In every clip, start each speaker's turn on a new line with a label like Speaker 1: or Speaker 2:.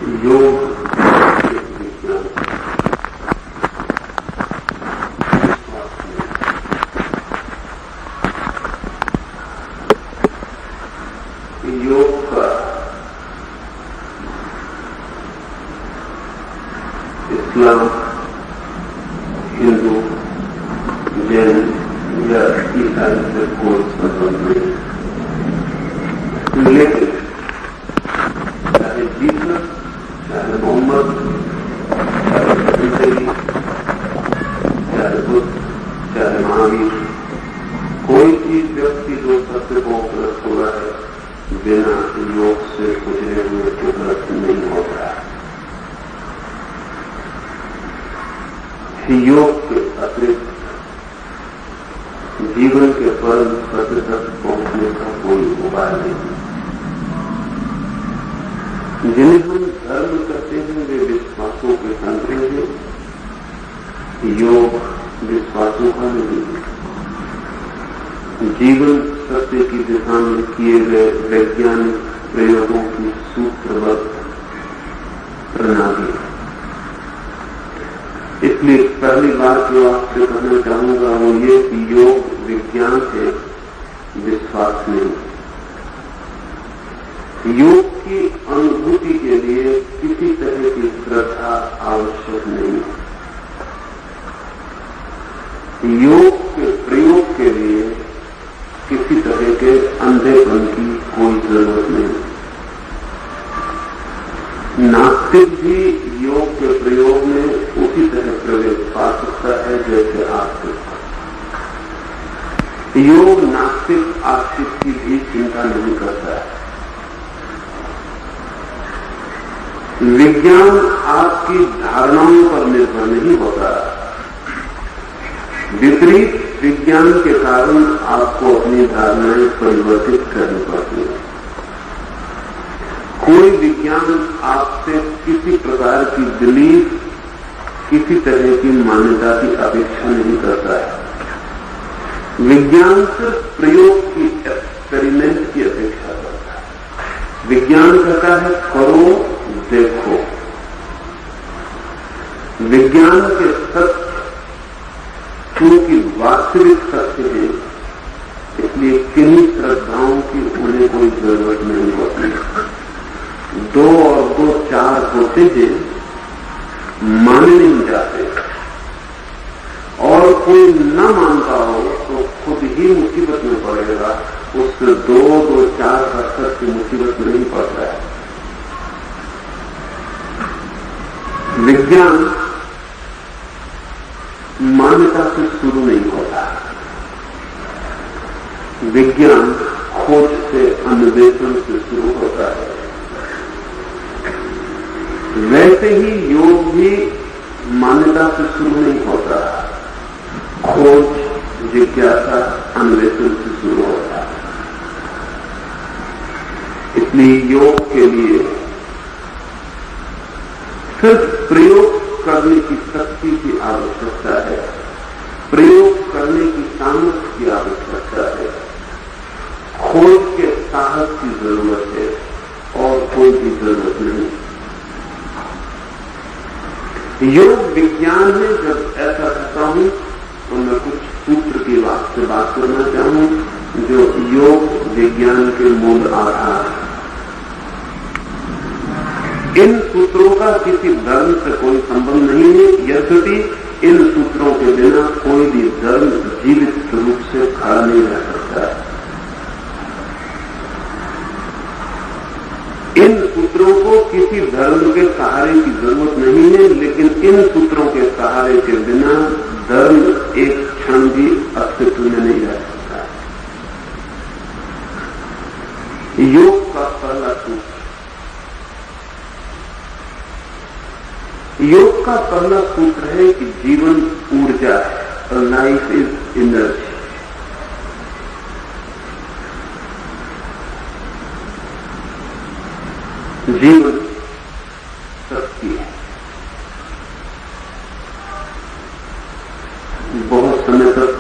Speaker 1: योग का इस्लाम, हिंदू, जैन या ईसाई से कोई संबंध नहीं। लेकिन चाहे जीसस, चाहे मोहम्मद, चाहे ईसाई, चाहे बुद्ध, चाहे महावीर, कोई चीज व्यक्ति जो सत्य को उपलब्ध हुआ है बिना योग से गुजरे हुए उपलब्ध नहीं होता है। योग के अतिरिक्त जीवन के परम सत्य तक पहुंचने का कोई उपाय नहीं। जिन्हें हम धर्म कहते हैं वे विश्वासों के संग्रह हैं, योग विश्वासों का नहीं। जीवन सत्य की दिशा में किए गए वैज्ञानिक प्रयोगों की सूत्रबद्ध प्रणाली। इसलिए पहली बात जो आपसे कहना चाहूंगा वो ये कि योग विज्ञान से विश्वास नहीं। योग की अनुभूति के लिए किसी तरह की श्रद्धा आवश्यक नहीं। योग के प्रयोग के लिए किसी तरह के अंधेपन की कोई जरूरत नहीं। नास्तिक भी योग के प्रयोग में उसी तरह प्रवेश पा सकता है जैसे आस्तिक। योग नास्तिक आस्तिक की भी चिंता नहीं करता है। विज्ञान आपकी धारणाओं पर निर्भर नहीं होता। विपरीत विज्ञान के कारण आपको अपनी धारणाएं परिवर्तित करनी पड़ती है। कोई विज्ञान आपसे किसी प्रकार की बिलीफ, किसी तरह की मान्यता की अपेक्षा नहीं करता है। विज्ञान सिर्फ प्रयोग की, एक्सपेरिमेंट की अपेक्षा करता है। विज्ञान कहता है करो, देखो। विज्ञान के सत्य क्योंकि वास्तविक सत्य है, इसलिए किन्हीं श्रद्धाओं की उन्हें कोई जरूरत नहीं होती। 2 और 2 4 होते हैं, माने नहीं जाते। और कोई न मानता हो तो खुद ही मुसीबत में पड़ेगा। उससे 2 2 4 का सत्य मुसीबत में नहीं पड़ता है। विज्ञान मान्यता से शुरू नहीं होता। विज्ञान खोज से, अन्वेषण से शुरू होता है। वैसे ही योग भी मान्यता से शुरू नहीं होता। खोज, जिज्ञासा, अन्वेषण से शुरू होता है। इसलिए योग के लिए सिर्फ प्रयोग करने की शक्ति की आवश्यकता है, प्रयोग करने की सामर्थ्य की आवश्यकता है, खोज के साहस की जरूरत है और कोई भी जरूरत नहीं। योग विज्ञान में जब ऐसा कहता हूं तो मैं कुछ सूत्र की बात करना चाहूं जो योग विज्ञान के मूल आधार है। इन सूत्रों का किसी धर्म से कोई संबंध नहीं है, यद्यपि इन सूत्रों के बिना कोई भी धर्म जीवित रूप से खड़ा नहीं रह सकता है। इन सूत्रों को किसी धर्म के सहारे की जरूरत नहीं है, लेकिन इन सूत्रों के सहारे के बिना धर्म एक क्षण भी अस्तित्व में नहीं रह सकता है। योग का पहला सूत्र, योग का पहला सूत्र है कि जीवन ऊर्जा है। Life is energy. जीवन शक्ति है। बहुत समय तक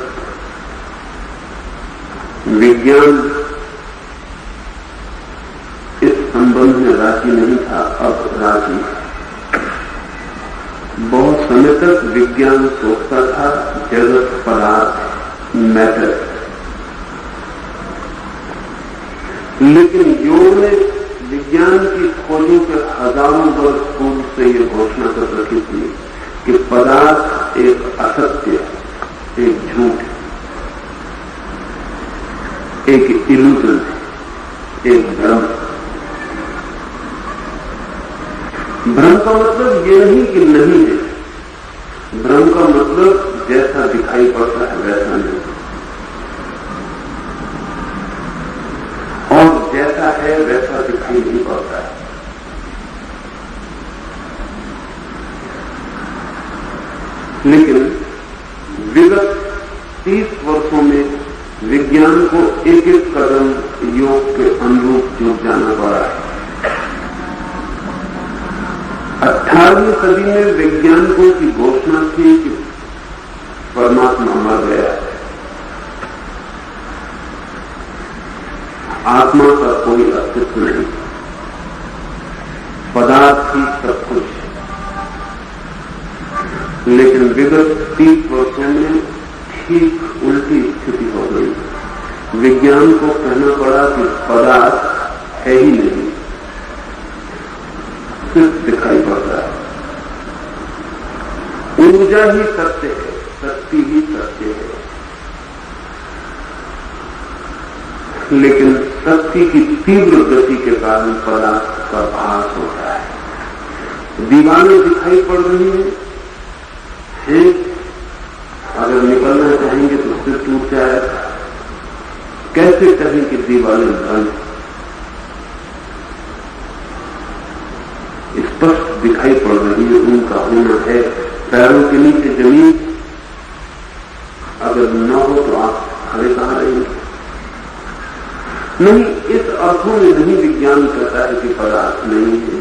Speaker 1: विज्ञान इस संबंध में राजी नहीं था, अब राजी। विज्ञान सोचता था जगत पदार्थ मैटर, लेकिन योग ने विज्ञान की खोजों के हजारों वर्ष पूर्व से ये घोषणा कर रखी थी कि पदार्थ एक असत्य, एक झूठ, एक इल्यूजन, एक भ्रम। भ्रम का मतलब ये नहीं कि नहीं है, भ्रम का मतलब जैसा दिखाई पड़ता है वैसा नहीं, और जैसा है वैसा दिखाई नहीं पड़ता है। लेकिन विगत 30 वर्षों में विज्ञान को एक एक कदम योग के अनुरूप जुट जाना पड़ा है। 18वीं सदी में वैज्ञानिकों की घोषणा थी कि परमात्मा मर गया है, आत्मा का कोई अस्तित्व नहीं, पदार्थ ही सब कुछ। लेकिन विगत 30 वर्षों में ठीक उल्टी स्थिति हो गई। विज्ञान को कहना पड़ा कि पदार्थ है ही नहीं, सिर्फ दिखाई पड़ता है। ऊर्जा ही सत्य है, शक्ति ही सत्य है। लेकिन शक्ति की तीव्र गति के कारण पदार्थ का भास होता है। दीवारें दिखाई पड़ रही हैं, अगर निकलना चाहेंगे तो सिर टूट जाएगा। कैसे कहें कि दीवारें बंद? स्पष्ट दिखाई पड़ रही है, उनका होना है। पैरों के नीचे जमीन अगर न हो तो आप खड़े कहां रहेंगे? नहीं, इस अर्थों में नहीं विज्ञान कहता है कि पदार्थ नहीं है।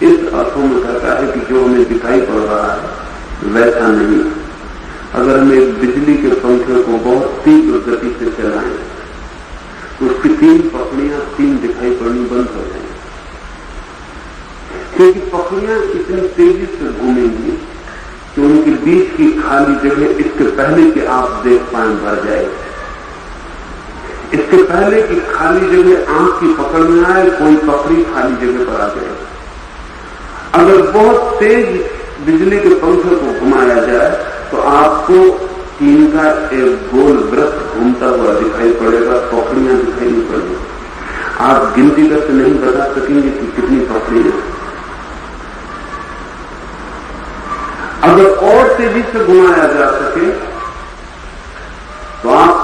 Speaker 1: इस अर्थों में कहता है कि जो हमें दिखाई पड़ रहा है वैसा नहीं। अगर हम एक बिजली के पंखे को बहुत तीव्र गति से चलाएं तो उसकी 3 पकड़ियां 3 दिखाई पड़नी बंद हो जाएंगी, क्योंकि पकड़ियां इतनी तेजी से घूमेंगी कि उनके बीच की खाली जगह इसके पहले कि आप देख पाएं भर जाएगी। इसके पहले कि खाली जगह आंख की पकड़ में आए, कोई पकड़ी खाली जगह पर आ जाए। अगर बहुत तेज बिजली के पंखे को घुमाया जाए तो आपको 3 का एक गोल वृत्त घूमता हुआ दिखाई पड़ेगा, पकड़ियां दिखाई नहीं पड़ेगी। आप गिनती करके नहीं बता सकेंगे कि कितनी पकड़ियां। अगर और तेजी से घुमाया जा सके तो आप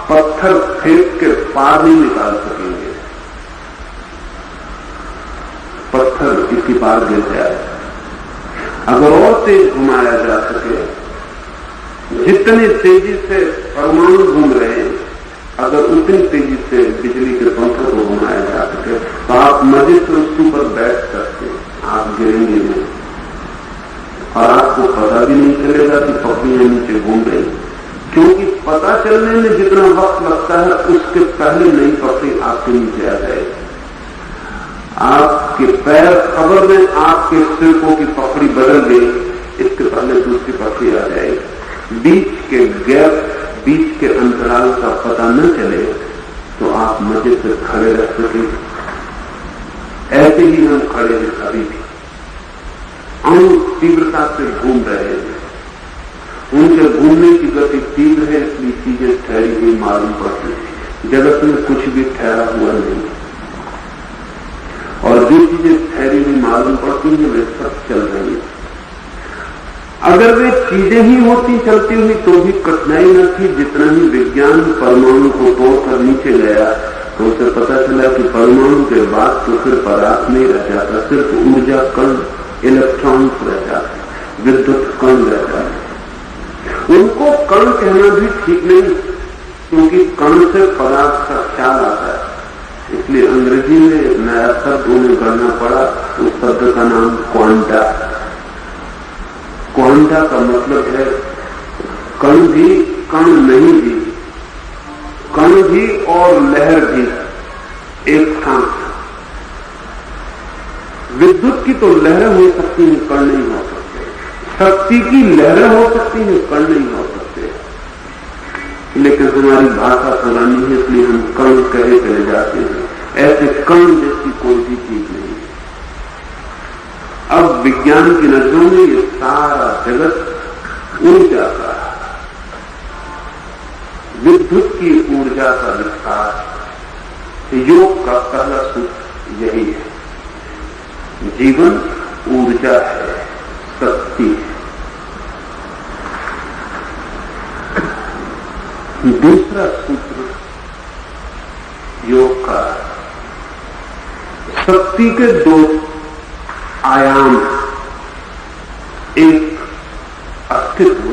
Speaker 1: पत्थर फेंक के पार नहीं निकाल सकेंगे, पत्थर इसकी पार गिर जाए। अगर और तेज घुमाया जा सके, जितनी तेजी से परमाणु घूम रहे हैं, अगर उतनी तेजी से बिजली के पंखों को घुमाया जा सके तो आप मजे से उसके ऊपर बैठ सकते, आप गिरेंगे नहीं और आपको पता भी नहीं चलेगा कि पकड़ियां नीचे घूम रही। क्योंकि पता चलने में जितना वक्त लगता है उसके पहले नई पकड़ी आपके नीचे आ जाएगी। आपके पैर खबर में आपके सिरकों की पकड़ी बदल गई, इसके पहले दूसरी पकड़ी आ जाएगी। बीच के गैप, बीच के अंतराल का पता न चले तो आप मजे से खड़े रह सके। ऐसे ही हम खड़े हैं अभी भी, अणु तीव्रता से घूम रहे हैं। उनके घूमने की गति तीव्र है, इसलिए चीजें ठहरी हुई मालूम पड़ती है। जगत में कुछ भी ठहरा हुआ नहीं, और जो चीजें ठहरी हुई मालूम पड़ती हैं वे सब चल रही है। अगर वे चीजें ही होती चलती हुई तो भी कठिनाई न थी। जितना ही विज्ञान परमाणु को तोड़कर नीचे गया तो उसे पता चला कि परमाणु के बाद तो फिर पदार्थ नहीं रह जाता, सिर्फ ऊर्जा कण, इलेक्ट्रॉन्स रह जाते, विद्युत कण रह जाते। उनको कण कहना भी ठीक नहीं, क्योंकि कण से पदार्थ का ख्याल आता है। इसलिए अंग्रेजी में नया शब्द उन्हें करना पड़ा, उस शब्द का नाम क्वांटा। क्वांटा का मतलब है कण भी, कण नहीं भी, कण भी और लहर भी एक साथ। विद्युत की तो लहरें हो सकती हैं, कण नहीं हो सकते। शक्ति की लहरें हो सकती हैं, कण नहीं हो सकते। लेकिन हमारी भाषा पुरानी है, इसलिए हम कण कहे चले जाते हैं। ऐसे कण जैसी कोई भी चीज नहीं। अब विज्ञान की नजरों में ये सारा जगत ऊर्जा का, विद्युत की ऊर्जा का विस्तार। योग का पहला सूत्र यही है, जीवन ऊर्जा है, शक्ति है। दूसरा सूत्र योग का, शक्ति के दो आयाम, एक अस्तित्व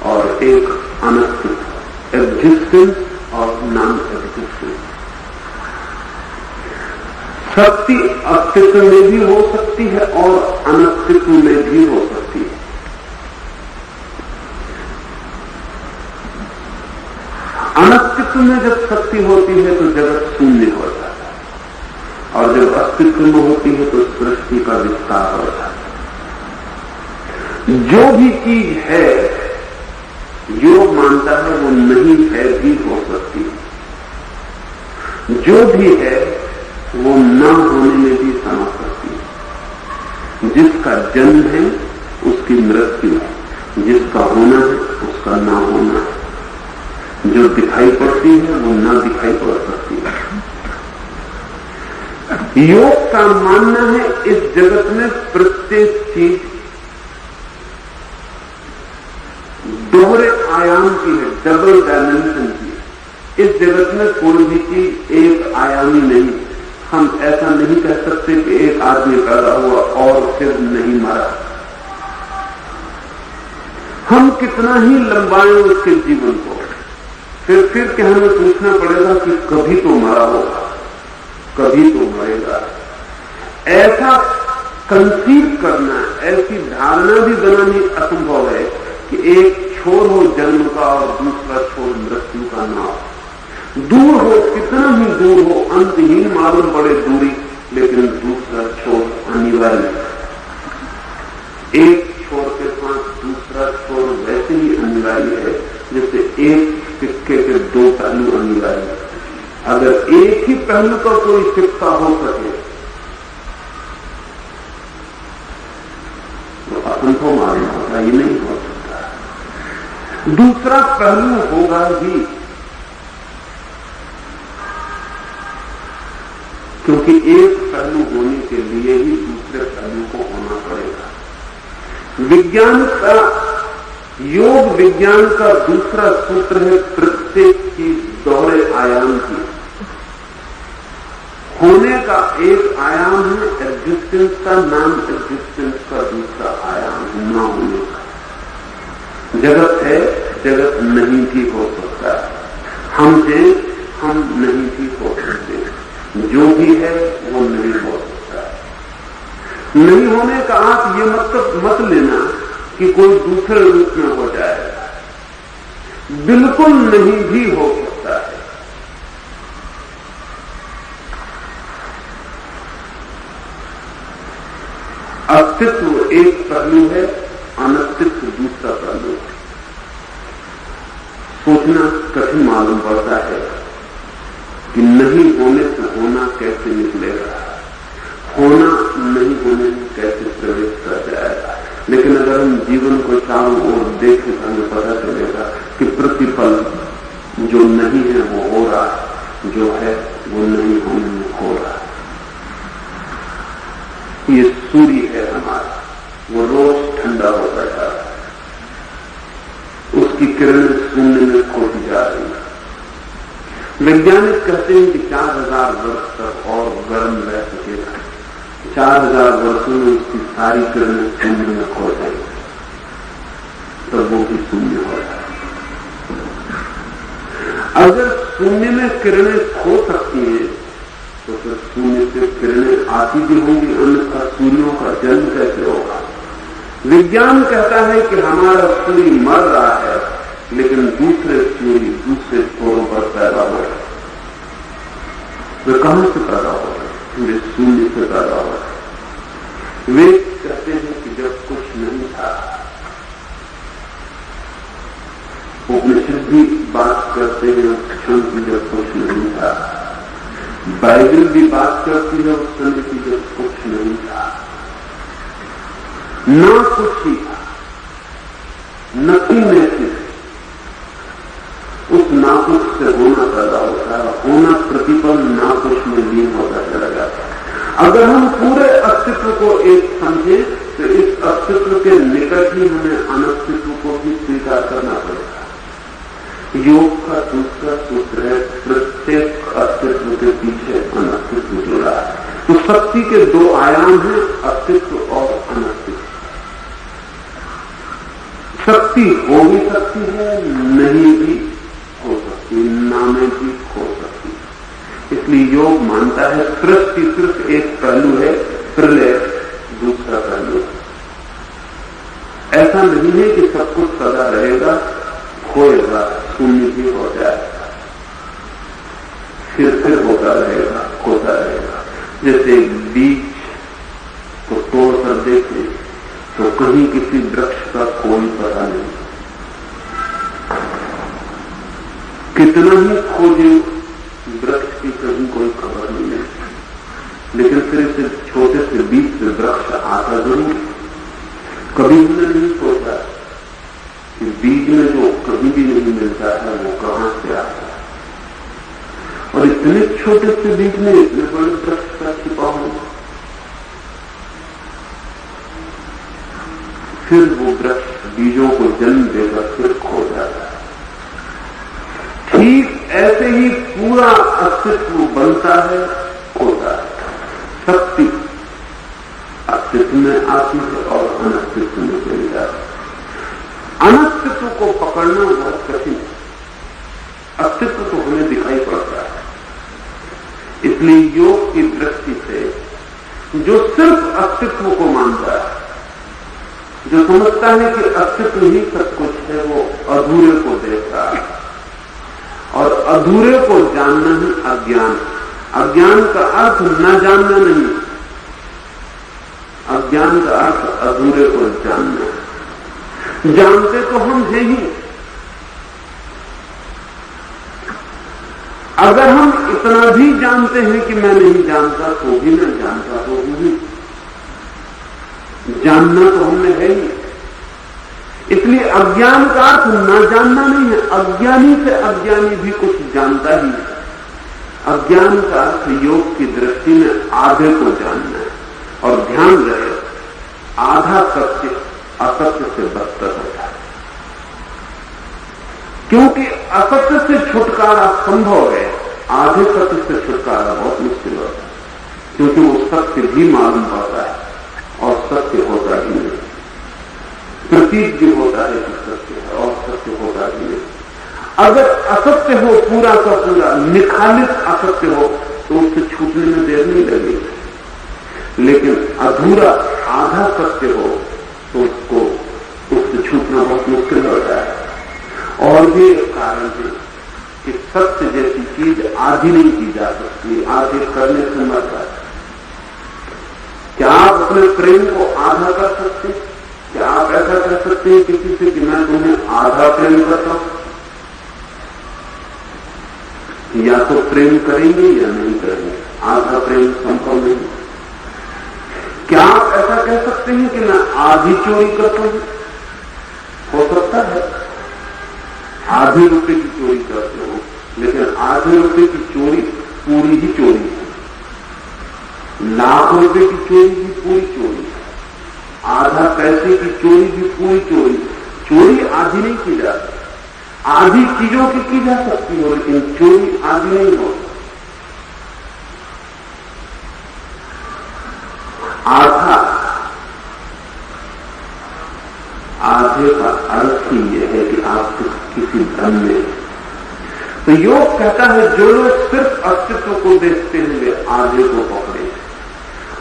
Speaker 1: और एक अनस्तित्व, एग्जिस्टेंस और नॉन एग्जिस्टेंस। शक्ति अस्तित्व में भी हो सकती है और अनस्तित्व में भी हो सकती है। अनस्तित्व में जब शक्ति होती है तो जगत शून्य हो जाता है, और जब अस्तित्व में होती है तो सृष्टि का विस्तार हो जाता है। जो भी चीज है, योग मानता है वो नहीं है भी हो सकती है। जो भी है वो न होने में भी समा सकती है। जिसका जन्म है उसकी मृत्यु है, जिसका होना है उसका ना होना है। जो दिखाई पड़ती है वो ना दिखाई पड़ सकती है। योग का मानना है इस जगत में प्रत्येक चीज दोहरे आयाम की है, डबल डायमेंशन की है। इस जगत में कोई भी चीज एक आयामी नहीं। हम ऐसा नहीं कह सकते कि एक आदमी पैदा हुआ और फिर नहीं मरा। हम कितना ही लंबाएं उसके जीवन को, फिर के हमें पूछना पड़ेगा कि कभी तो मरा होगा, कभी तो मरेगा। ऐसा कंसीव करना, ऐसी धारणा भी बनानी असंभव है कि एक छोर हो जन्म का और दूसरा छोर मृत्यु का ना हो। दूर हो, कितना ही दूर हो, अंतहीन मालूम पड़े दूरी, लेकिन दूसरा छोर अनिवार्य। एक छोर के साथ दूसरा छोर वैसे ही अनिवार्य है जैसे एक सिक्के के दो पहलू अनिवार्य है। अगर एक ही पहलू का कोई सिक्का हो सके तो असंभव मालूम होगा, ये नहीं हो सकता। दूसरा पहलू होगा ही, क्योंकि एक पहलू होने के लिए ही दूसरे पहलू को होना पड़ेगा। विज्ञान का, योग विज्ञान का दूसरा सूत्र है प्रत्येक चीज दोहरे आयाम की। होने का एक आयाम है एग्जिस्टेंस का, नॉन एग्जिस्टेंस का दूसरा आयाम है न होने का। जगत है, जगत नहीं भी हो सकता है। हम नहीं भी हो सकते। जो भी है वो नहीं हो सकता है। नहीं होने का आप ये मतलब मत लेना कि कोई दूसरे रूप में हो जाएगा। बिल्कुल नहीं भी हो सकता है। अस्तित्व एक पहलू है, अनस्तित्व दूसरा पहलू है। सोचना कठिन मालूम पड़ता है कि नहीं होने से होना कैसे निकलेगा, होना नहीं होने में कैसे प्रवेश कर जाएगा। लेकिन अगर हम जीवन को चारों ओर देखें तो हमें पता चलेगा कि प्रतिपल जो नहीं है वो हो रहा है, जो है वो नहीं होने में हो रहा है। ये सूर्य है हमारा, वो रोज ठंडा होता जा रहा है, उसकी किरणें शून्य में खोती जा रही है। वैज्ञानिक कहते हैं कि 4000 वर्ष तक और गर्म रह सकेगा। 4000 वर्षों में उसकी सारी किरणें शून्य में खो जाएंगी, तब वो भी शून्य हो जाए। अगर शून्य में किरणें खो सकती हैं तो फिर शून्य से किरणें आती भी होंगी, अन्यथा सूर्यों का जन्म कैसे होगा? विज्ञान कहता है कि हमारा सूर्य मर रहा है, लेकिन दूसरे सूर्य दूसरे छोरों पर पैदा हो रहे। वे कहां से पैदा हो रहे? वे शून्य से पैदा हो रहे। वे कहते हैं कि जब कुछ नहीं था बाइबल भी बात करती है उस समय की जब कुछ नहीं था, ना कुछ ही था, नथिंग में उस नाकुश से होना पैदा होता है, होना प्रतिपल नाकुश में लीन होता चला जाता है। अगर हम पूरे अस्तित्व को एक समझे तो इस अस्तित्व के निकट ही हमें अनस्तित्व को भी स्वीकार करना पड़ेगा। योग का दूसरा सूत्र है, प्रत्येक अस्तित्व के पीछे अनस्तित्व जुड़ा है। तो शक्ति के दो आयाम हैं, अस्तित्व और अनस्तित्व। शक्ति हो भी सकती है, नहीं भी हो सकती, नामे भी हो सकती। इसलिए योग मानता है सृष्टि सिर्फ एक पहलू है, प्रलय दूसरा पहलू है। ऐसा नहीं है कि सब कुछ सदा रहेगा, खोएगा, शून्य भी हो जाएगा, फिर होता रहेगा, खोता रहेगा। जैसे बीज को तोड़कर देखें तो कहीं किसी वृक्ष का कोई पता नहीं, कितना ही खोजे वृक्ष की कहीं कोई खबर नहीं है, लेकिन फिर इसे छोटे से बीज से वृक्ष आता जरूर। कभी हमने नहीं सोचा कि बीज में जो कभी भी नहीं मिलता है वो कहां से आता है, और इतने छोटे से बीज में इतने बड़े वृक्ष का छिपा होगा। फिर वो वृक्ष बीजों को जन्म देकर फिर खो जाता है। ठीक ऐसे ही पूरा अस्तित्व बनता है, खोता है। शक्ति अस्तित्व में आती है और अनस्तित्व में चली जाती है। अनस्तित्व को पकड़ना बहुत कठिन है, अस्तित्व तो हमें दिखाई पड़ता है। इसलिए योग की दृष्टि से जो सिर्फ अस्तित्व को मानता है, जो समझता है कि अस्तित्व ही सब कुछ है, वो अधूरे को देख रहा है, और अधूरे को जानना ही अज्ञान। अज्ञान का अर्थ न जानना नहीं, अज्ञान का अर्थ अधूरे को जानना है। जानते तो हम हैं ही, अगर हम इतना भी जानते हैं कि मैं नहीं जानता तो भी मैं जानता तो नहीं, जानना तो हमने है ही। इसलिए अज्ञान का अर्थ न जानना नहीं है, अज्ञानी से अज्ञानी भी कुछ जानता ही है। अज्ञान का अर्थ योग की दृष्टि में आधे को जानना है, और ध्यान रहे आधा सत्य असत्य से बदतर होता है, क्योंकि असत्य से छुटकारा संभव है, आधे सत्य से छुटकारा बहुत मुश्किल होता है, क्योंकि वो सत्य भी मालूम पड़ता है और सत्य होता ही नहीं। प्रतीक भी होता है कि सत्य है और सत्य होता ही नहीं। अगर असत्य हो पूरा का पूरा, निखालित असत्य हो, तो उससे छूटने में देर नहीं लगेगी। लेकिन अधूरा आधा सत्य हो तो उससे छूटना बहुत मुश्किल होता है। और भी एक कारण है कि सत्य जैसी चीज आधी नहीं की जा सकती, आधे करने से मरता है। क्या आप अपने प्रेम को आधा कर सकते हैं? क्या आप ऐसा कह सकते हैं किसी से कि मैं तुम्हें आधा प्रेम करता हूं? या तो प्रेम करेंगे या नहीं करेंगे, आधा प्रेम संभव नहीं। क्या आप ऐसा कह सकते हैं कि मैं आधी चोरी करता हूं? हो सकता है आधे रुपए की चोरी करते हो, लेकिन आधे रुपए की चोरी पूरी ही चोरी है, लाख रुपए की चोरी भी पूरी चोरी है, आधा पैसे की चोरी भी पूरी चोरी। चोरी आधी नहीं की जाती, आधी चीजों की जा सकती हो, लेकिन चोरी आधी नहीं हो। आधे का अर्थ ही यह है कि आप किसी धन में। तो योग कहता है जो लोग सिर्फ अस्तित्व को देखते हैं वे आधे को पकड़े,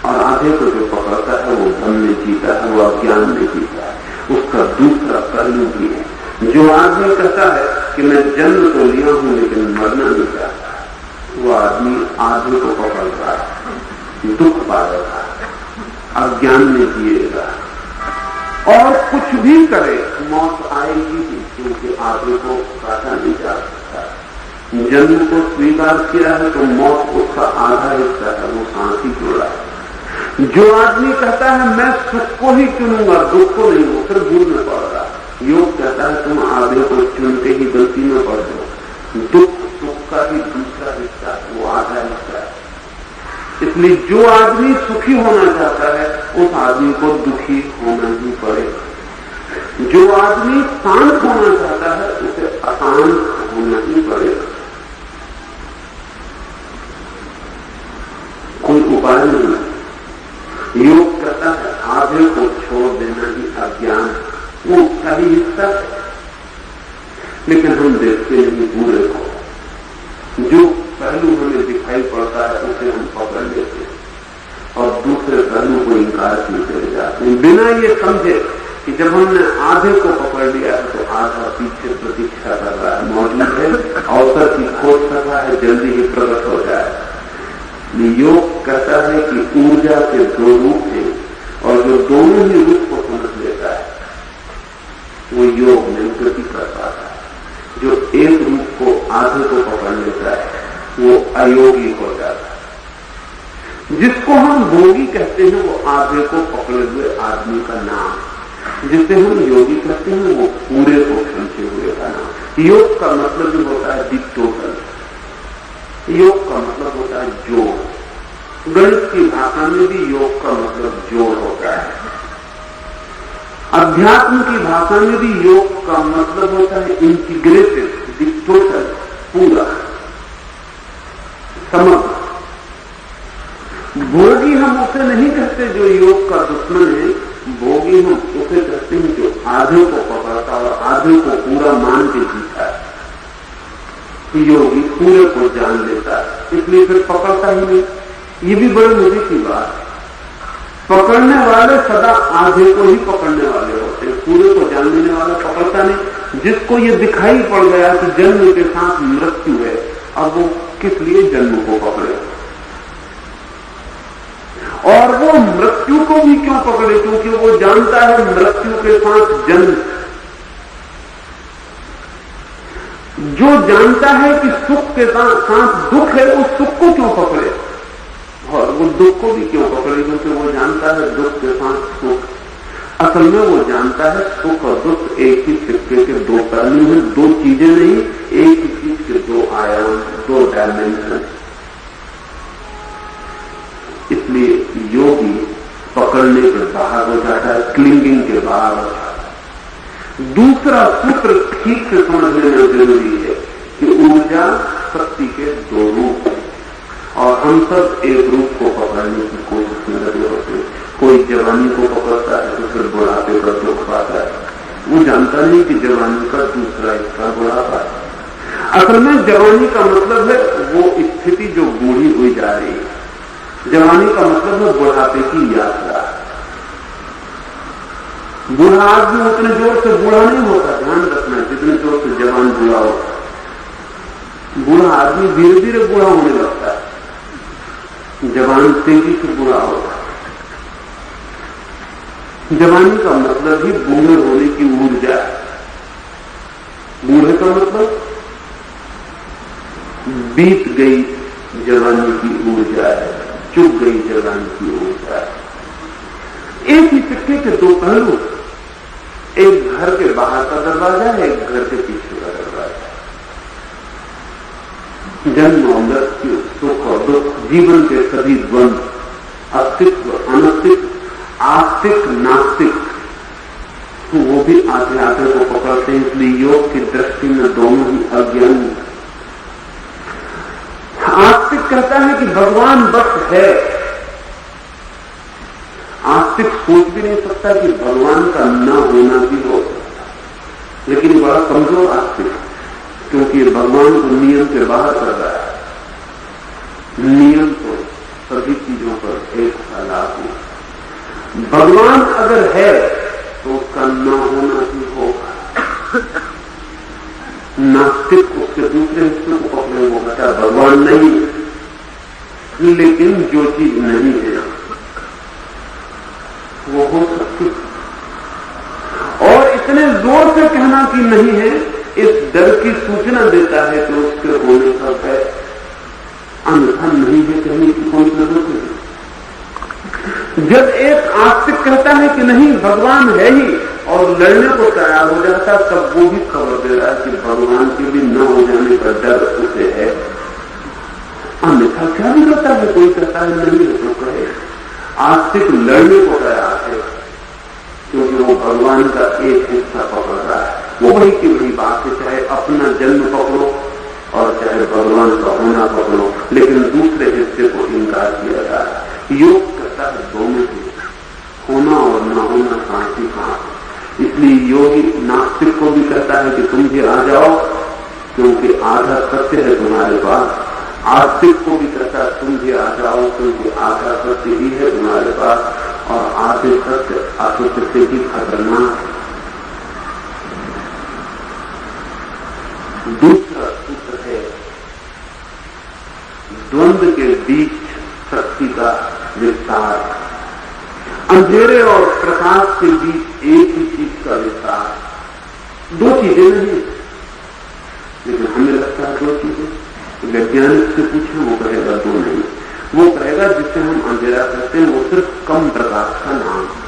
Speaker 1: और आधे को जो पकड़ता है वो धन में जीता है, वो अज्ञान में जीता है। उसका दूसरा पहलू भी है। जो आदमी कहता है कि मैं जन्म तो लिया हूं लेकिन मरना नहीं चाहता, वो आदमी आधे को पकड़ रहा है, दुख पाएगा, अज्ञान में जिएगा, और कुछ भी करे मौत आएगी ही, क्योंकि आधे को काटा नहीं जा सकता। जन्म को स्वीकार किया है तो मौत उसका आधा हिस्सा है, वो सांस ही जोड़ा है। जो आदमी कहता है मैं सुख को ही चुनूंगा, दुख को नहीं, वो फिर भूल में पड़ रहा। योग कहता है तुम आधे को चुनते ही गलती में पड़ जाओ। दुख सुख का ही दूसरा हिस्सा, वो आधा हिस्सा है। इसलिए जो आदमी सुखी होना चाहता है उस आदमी को दुखी होना ही पड़ेगा। जो आदमी शांत होना चाहता है उसे अशांत होना ही पड़ेगा। कोई उपाय नहीं। योग कहता है आधे को छोड़ देना ही अज्ञान, वो उसका ही हिस्सा है। लेकिन हम देखते नहीं पूरे को, जो पहलू हमें दिखाई पड़ता है उसे हम पकड़ लेते हैं और दूसरे पहलू को इनकार किए चले जाते हैं, बिना ये समझे कि जब हमने आधे को पकड़ लिया है तो आधा पीछे प्रतीक्षा कर रहा है, मौजूद है, अवसर की खोज कर रहा है, जल्दी ही प्रकट हो जाए। योग कहता है कि ऊर्जा के दो रूप हैं और जो दोनों ही रूप को समझ लेता है वो योग में गति कर पाता है। जो एक रूप को आधे को पकड़ लेता है वो अयोगी हो जाता है। जिसको हम भोगी कहते हैं वो आधे को पकड़े हुए आदमी का नाम, जिसे हम योगी कहते हैं वो पूरे को खींचे हुए का नाम। योग का मतलब भी होता है दी टोटल, योग का मतलब होता है जोड़। गणित की भाषा में भी योग का मतलब जोड़ होता है। अध्यात्म की भाषा में भी योग का मतलब होता है इंटीग्रेटेड, दी टोटल, पूरा, समग्र। भोगी हम उसे नहीं कहते जो योग का दुश्मन है, भोगी हम उसे कहते हैं जो आधे को पकड़ता और आधे को पूरा मान के जीता है। योगी पूरे को जान लेता है, इसलिए फिर पकड़ता ही नहीं। ये भी बड़ी मजे की बात है। पकड़ने वाले सदा आधे को ही पकड़ने वाले होते हैं, पूरे को जान लेने वाला पकड़ता नहीं। जिसको ये दिखाई पड़ गया कि जन्म के साथ मृत्यु है, अब वो किस लिए जन्म को पकड़े, और वो मृत्यु को भी क्यों पकड़े, क्योंकि वो जानता है मृत्यु के साथ जन्म। जो जानता है कि सुख के साथ दुख है, उस सुख को क्यों पकड़े, और वो दुख को भी क्यों पकड़े, क्योंकि वो जानता है दुख के साथ सुख। असल में वो जानता है सुख और दुख एक ही सिक्के के दो पहलू हैं, दो चीजें नहीं, एक ही चीज के दो आयाम, दो डायमेंशन। इसलिए योगी पकड़ने के बाहर हो जाता है, क्लिंगिंग के बाहर हो जाता है। दूसरा सूत्र ठीक से समझ लेना जरूरी है कि ऊर्जा शक्ति के दो रूप हैं और हम सब एक रूप को पकड़ने की कोशिश में लगे होते हैं। कोई जवानी को पकड़ता है तो फिर बुढ़ापे का दुख पाता है, वो जानता नहीं कि जवानी का दूसरा हिस्सा बुढ़ापा है। असल में जवानी का मतलब है वो स्थिति जो बूढ़ी हुई जा रही है, जवानी का मतलब है बुढ़ापे की यात्रा। बूढ़ा आदमी उतने जोर से बूढ़ा नहीं होता, ध्यान रखना, जितने जोर से जवान बूढ़ा होता। बूढ़ा आदमी धीरे धीरे बूढ़ा होने लगता है, जवान तेजी से बूढ़ा होता है। जवानी का मतलब ही बूढ़े होने की ऊर्जा है। बूढ़े का मतलब बीत गई जवानी की ऊर्जा है, चुक गई जवानी की ऊर्जा है। एक ही सिक्के के दो पहलू, एक घर के बाहर का दरवाजा है, एक घर के पीछे का दरवाजा। जन्म और मृत्यु, सुख और दुख, जीवन के सभी द्वंद, अस्तित्व अनस्तित्व, आस्तिक नास्तिक, तो वो भी आधे आधे को पकड़ते हैं। इसलिए योग की दृष्टि में दोनों ही अज्ञान। आस्तिक कहता है कि भगवान बस है। आस्तिक सोच भी नहीं सकता कि भगवान का न होना भी हो सकता, लेकिन बड़ा कमजोर आस्तिक, क्योंकि भगवान को नियम के बाहर कर रहा है। नियम तो सभी चीजों पर एक सा लागू। भगवान अगर है तो उसका न होना भी होगा। नास्तिक उसके दूसरे हिस्से को पकड़े, वो कहता भगवान नहीं, लेकिन जो चीज नहीं है वो हो सकती। और इतने जोर से कहना कि नहीं है, इस डर की सूचना देता है कि उसके होने का भय, अन्यथा नहीं है कहने की कोई जरूरत नहीं। जब एक आस्तिक कहता है कि नहीं भगवान है ही और लड़ने को तैयार हो जाता, तब वो भी खबर दे रहा है कि भगवान के भी न हो जाने का डर उसे है। अन्यथा क्या भी होता है, कोई कहता है नहीं तो कहे। आस्तिक लड़ने को तैयार है क्योंकि वो भगवान का एक हिस्सा पकड़ रहा है। वो वही की वही बात है, चाहे अपना जन्म पकड़ो और चाहे भगवान का होना पकड़ो, लेकिन दूसरे हिस्से को इनकार किया जा रहा है। योग कहता है दोनों ही, होना और न होना साथ ही साथ। इसलिए योगी नास्तिक को भी कहता है कि तुम भी आ जाओ क्योंकि आधा सत्य है तुम्हारे पास। आस्तिक को भी कहता है तुम भी आ जाओ क्योंकि आधा सत्य ही है तुम्हारे पास, और आधे सत्य असत्य से भी खतरनाक है। दूसरा सूत्र है द्वंद्व के बीच शक्ति का विस्तार। अंधेरे और प्रकाश के बीच एक ही चीज का विस्तार। दो चीजें नहीं, लेकिन हमें लगता है दो चीजें। वैज्ञानिक से पूछे वो कहेगा दो नहीं। वो कहेगा जिसे हम अंधेरा कहते हैं वो सिर्फ कम प्रकाश का नाम है,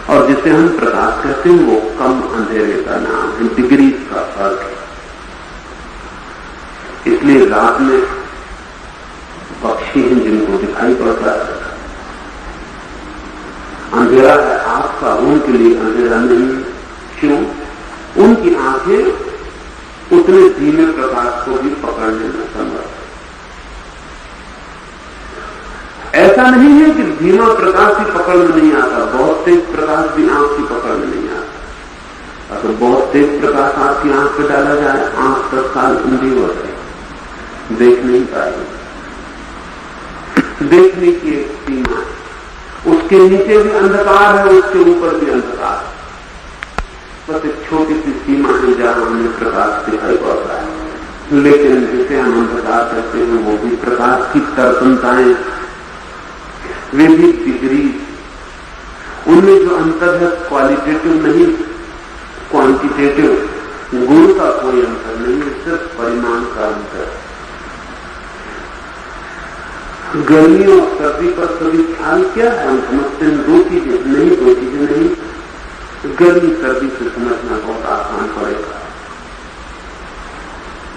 Speaker 1: और जिसे हम प्रकाश कहते हैं वो कम अंधेरे का नाम है, डिग्री का फर्क है। इसलिए रात में पक्षी हैं जिनको दिखाई पड़ता है, अंधेरा है आपका, उनके लिए अंधेरा नहीं। क्यों? उनकी आंखें उतने धीमे प्रकाश को भी पकड़ने में समर्थ। ऐसा नहीं है कि धीमा प्रकाश ही पकड़ में नहीं आता, बहुत तेज प्रकाश भी आंख की पकड़ में नहीं आता। अगर बहुत तेज प्रकाश आपकी आंख पे डाला जाए, आंख तत्काल अंधी हो जाए, देख नहीं पाएगी। देखने की एक सीमा है, उसके नीचे भी अंधकार है, उसके ऊपर भी अंधकार है। बस एक छोटी सी सीमा है जहां हमें प्रकाश दिखाई पड़ रहा है, लेकिन जिसे हम अंधकार कहते हैं वो भी प्रकाश की तरतमताएं, वे भी डिग्री। उनमें जो अंतर है क्वालिटेटिव नहीं, क्वांटिटेटिव। गुण का कोई अंतर नहीं है, सिर्फ परिमाण का अंतर। गर्मी और सर्दी पर कभी ख्याल किया है? हम समझते हैं दो चीजें नहीं, दो चीजें नहीं। गर्मी सर्दी से समझना बहुत आसान पड़ेगा,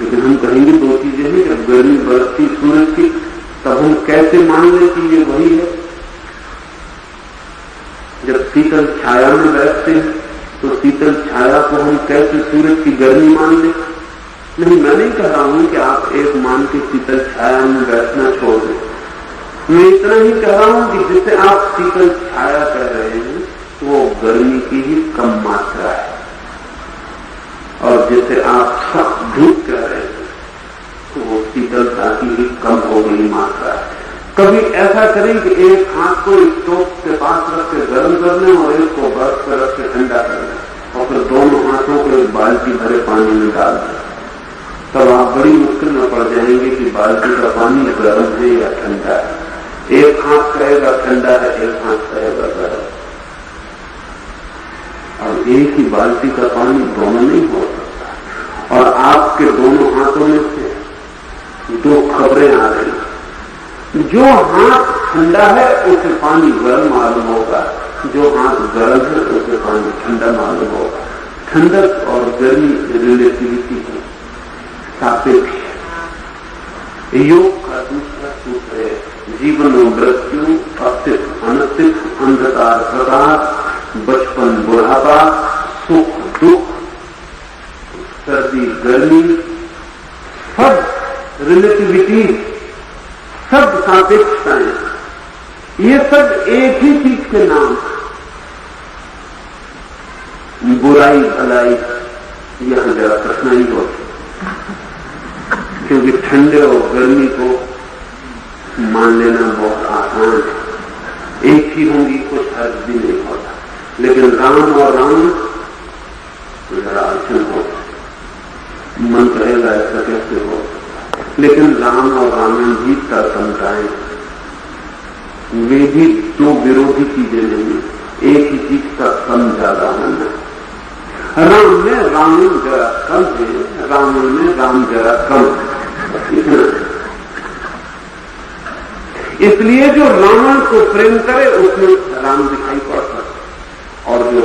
Speaker 1: लेकिन हम कहेंगे दो चीजें हैं। जब गर्मी बरसती सूरज की, तब हम कैसे मान लें कि ये वही है? जब शीतल छाया में बैठते हैं तो शीतल छाया को हम कैसे सूरज की गर्मी मान लें? नहीं, मैं नहीं कह रहा हूं कि आप एक मान के शीतल छाया में बैठना छोड़ दें। मैं इतना ही कह रहा हूं कि जिसे आप शीतल छाया कह रहे हैं वो गर्मी की ही कम मात्रा है, और जिसे आप सख्त धूप कह रहे हैं तो वो शीतलता की ही कम हो गई मात्रा है। कभी ऐसा करें कि एक हाथ को स्टोव के पास रख के गर्म कर लें और एक को बर्फ पर रख के ठंडा कर लें, और फिर दोनों हाथों को एक बाल्टी भरे पानी में डाल दें। तब आप बड़ी मुश्किल में पड़ जाएंगे कि बाल्टी का पानी गर्म है या ठंडा है। एक हाथ कहेगा ठंडा है, एक हाथ कहेगा गर्म। और एक ही बाल्टी का पानी दोनों नहीं हो सकता, और आपके दोनों हाथों में से दो खबरें आ रही। जो हाथ ठंडा है उसे पानी गर्म मालूम होगा, जो हाथ गर्म है उसे पानी ठंडा मालूम होगा। ठंडक और गर्मी रिलेटिविटी है, सापेक्ष। योग का दूसरा सूत्र है जीवन और मृत्यु, अस्तित्व अनस्तित्व, अंधकार प्रकाश, बचपन बुढ़ापा, सुख दुख, सर्दी गर्मी, सब रिलेटिविटी, सब सापेक्षताएं, ये सब एक ही चीज के नाम। बुराई भलाई यहां जरा कठिनाई होती, क्योंकि ठंडे और गर्मी को मान लेना बहुत आसान है, एक ही होंगी, कुछ हर्ज भी नहीं होता। लेकिन राम और राम जरा अड़चन हो, मन कहेगा ऐसा कैसे हो, लेकिन राम और रावण भी तरतमताएं, वे भी दो विरोधी चीजें नहीं, एक ही चीज का कम ज्यादा होना। राम में रावण जरा कम है, रावण में राम जरा कम है। इसलिए जो रावण को प्रेम करे उसमें राम दिखाई पड़ता, और जो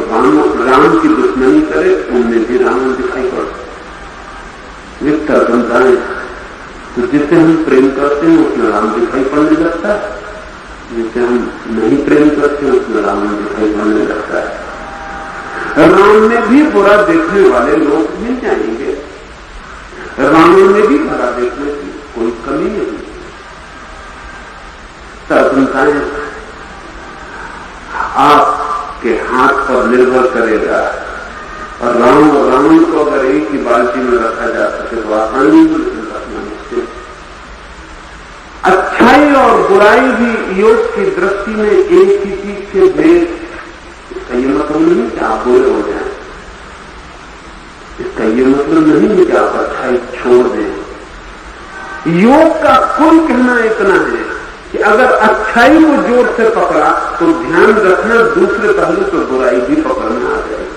Speaker 1: राम की दुश्मनी करे उनमें भी रावण दिखाई पड़ता। विस्तार बनता है तो जिसे हम प्रेम करते हैं उसमें राम दिखाई पड़ने लगता है, जिसे हम नहीं प्रेम करते हैं उसमें रावण दिखाई पड़ने लगता है। राम में भी बुरा देखने वाले लोग मिल जाएंगे, रावण में भी बुरा देखने की कोई कमी नहीं। तर्कताएं आपके हाथ पर निर्भर करेगा, और राम और रावण को अगर एक ही बाल्टी में रखा जा सके तो आसानी से रखना मुश्किल। अच्छाई और बुराई भी योग की दृष्टि में एक ही चीज के भेद। इसका ये मतलब नहीं कि आप बुरे हो जाए, इसका ये मतलब नहीं है कि आप अच्छाई छोड़ दें। योग का कुल कहना इतना है कि अगर अच्छाई को जोर से पकड़ा तो ध्यान रखना दूसरे पहलू पर बुराई भी पकड़ना आ जाएगी।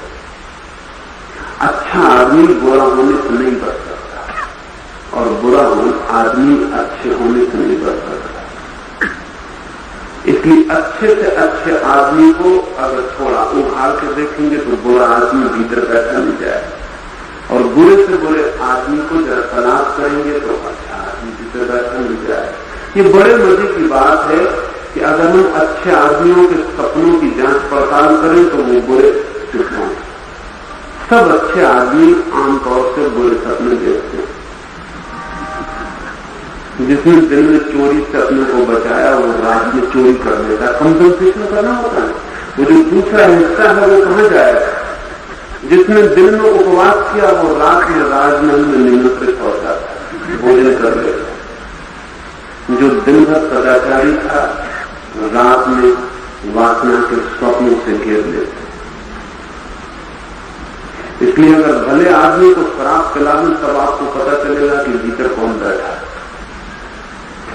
Speaker 1: अच्छा आदमी बुरा होने से नहीं बच सकता, और बुरा आदमी अच्छे होने से नहीं बच सकता। इसलिए अच्छे से अच्छे आदमी को अगर थोड़ा उभार के देखेंगे तो बुरा आदमी भीतर बैठा मिल जाए, और बुरे से बुरे आदमी को जरा तलाश करेंगे तो अच्छा आदमी भीतर बैठा मिल जाए। ये बड़े मजे की बात है कि अगर हम अच्छे आदमियों के सपनों की जांच पड़ताल करें तो वो बुरे सिद्ध हों। सब अच्छे आदमी आमतौर से बुरे सपने देखते हैं। जिसने दिन में चोरी से अपने को बचाया वो रात में चोरी कर लेता, कंपनसेशन करना होता है। वो जो दूसरा हिस्सा है वो कहां जाएगा? जिसने दिन में उपवास किया वो रात में राजमहल में निमंत्रित हो जाता है, भोजन कर लेता। जो दिन भर सदाचारी था रात में वासना के स्वप्नों से घेर लेते। इसलिए अगर भले आदमी को शराब पिला दें तब आपको पता चलेगा कि भीतर कौन बैठा है।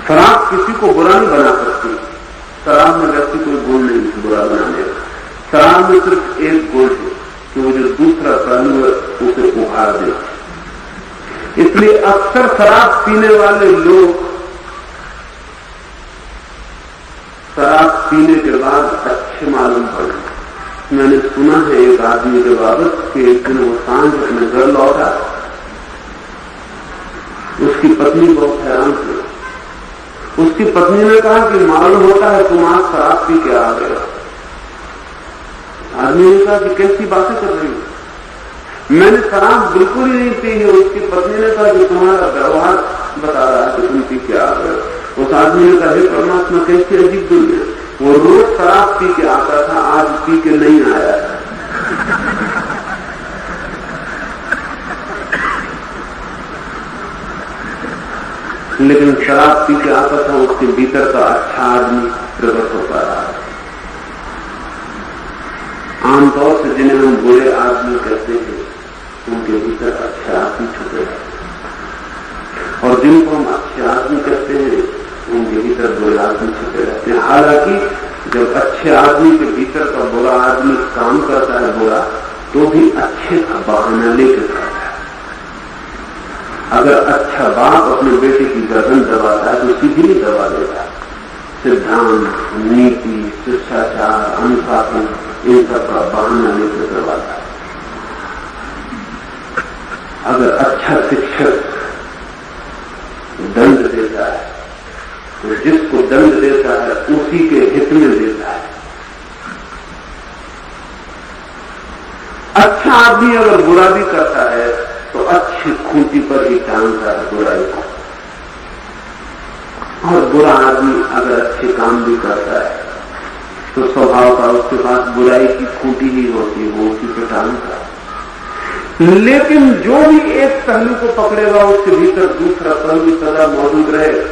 Speaker 1: शराब किसी को बुरा नहीं बना सकती, शराब में वैसे कोई गुण नहीं बुरा बनाने का। शराब में सिर्फ एक गुण है कि वो जो दूसरा पहलू है उसे उभार दे। इसलिए अक्सर शराब पीने वाले लोग शराब पीने के बाद अच्छे मालूम पड़े। मैंने सुना है एक आदमी के बाबत कि एक दिन वो सांझ अपने घर लौटा, उसकी पत्नी बहुत हैरान थी। उसकी पत्नी ने कहा कि मालूम होता है तुम आज शराब पी के आ गए। आदमी ने कहा कि कैसी बातें कर रही हो, मैंने शराब बिल्कुल ही नहीं पी है। उसकी पत्नी ने कहा कि तुम्हारा व्यवहार बता रहा है कि तुम पी के आ गए। उस आदमी ने कहा हे परमात्मा कैसी अजीब दुनिया, वो रोज शराब पी के आता था, आज पी के नहीं आया। लेकिन शराब पी के आता था उसके भीतर का अच्छा आदमी प्रकट होता रहा। आमतौर से जिन्हें हम बुरे आदमी कहते हैं उनके भीतर अच्छा आदमी छुपे रहते, और जिनको हम अच्छे आदमी कहते हैं उनके भीतर बुरे आदमी छुपे रहते हैं। हालांकि जब अच्छे आदमी के भीतर का बुरा आदमी काम करता है बुरा, तो भी अच्छे का बहाना लेकर करता है। अगर अच्छा बाप अपने बेटे की गर्दन दबाता है तो सीधी नहीं दबा देता। सिद्धांत, नीति, शिष्टाचार, अनुशासन इन सब का बहाना लेकर करवाता है। अगर अच्छा शिक्षक दंड देता है तो जिसको दंड देता है उसी के हित में देता है। अच्छा आदमी अगर बुरा भी करता है तो अच्छी खूंटी पर ही टांगता है बुराई को, और बुरा आदमी अगर अच्छे काम भी करता है तो स्वभाव का उसके पास बुराई की खूंटी ही होती है, वो उसी पर टांगता है। लेकिन जो भी एक पहलू को पकड़ेगा उसके भीतर दूसरा पहलू सदा मौजूद रहेगा।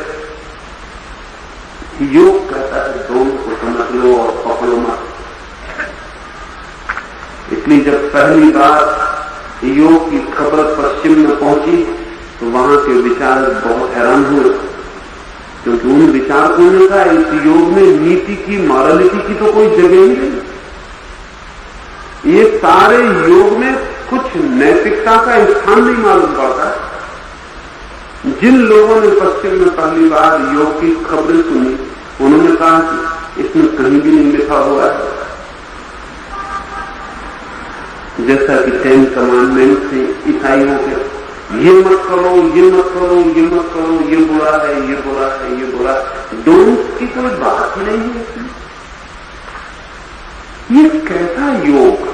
Speaker 1: योग कहता है दोनों को समझ लो और पकड़ो मत। इसलिए जब पहली बार योग की खबर पश्चिम में पहुंची तो वहां के विचार बहुत हैरान हुए, क्योंकि उन विचारकों ने कहा इस योग में नीति की, मॉरलिटी की तो कोई जगह ही नहीं। ये सारे योग में कुछ नैतिकता का स्थान नहीं मालूम पड़ता। जिन लोगों ने पश्चिम में पहली बार योग की खबरें सुनी, उन्होंने कहा कि इसमें कहीं भी नहीं लिखा हुआ है, जैसा कि 10 कमांडमेंट से ईसाइयों के, ये मत करो, ये मत करो, ये मत करो, ये बुरा है, ये बुरा है, ये बुरा है। डोंट की कोई बात ही नहीं है इसमें। ये कैसा योग?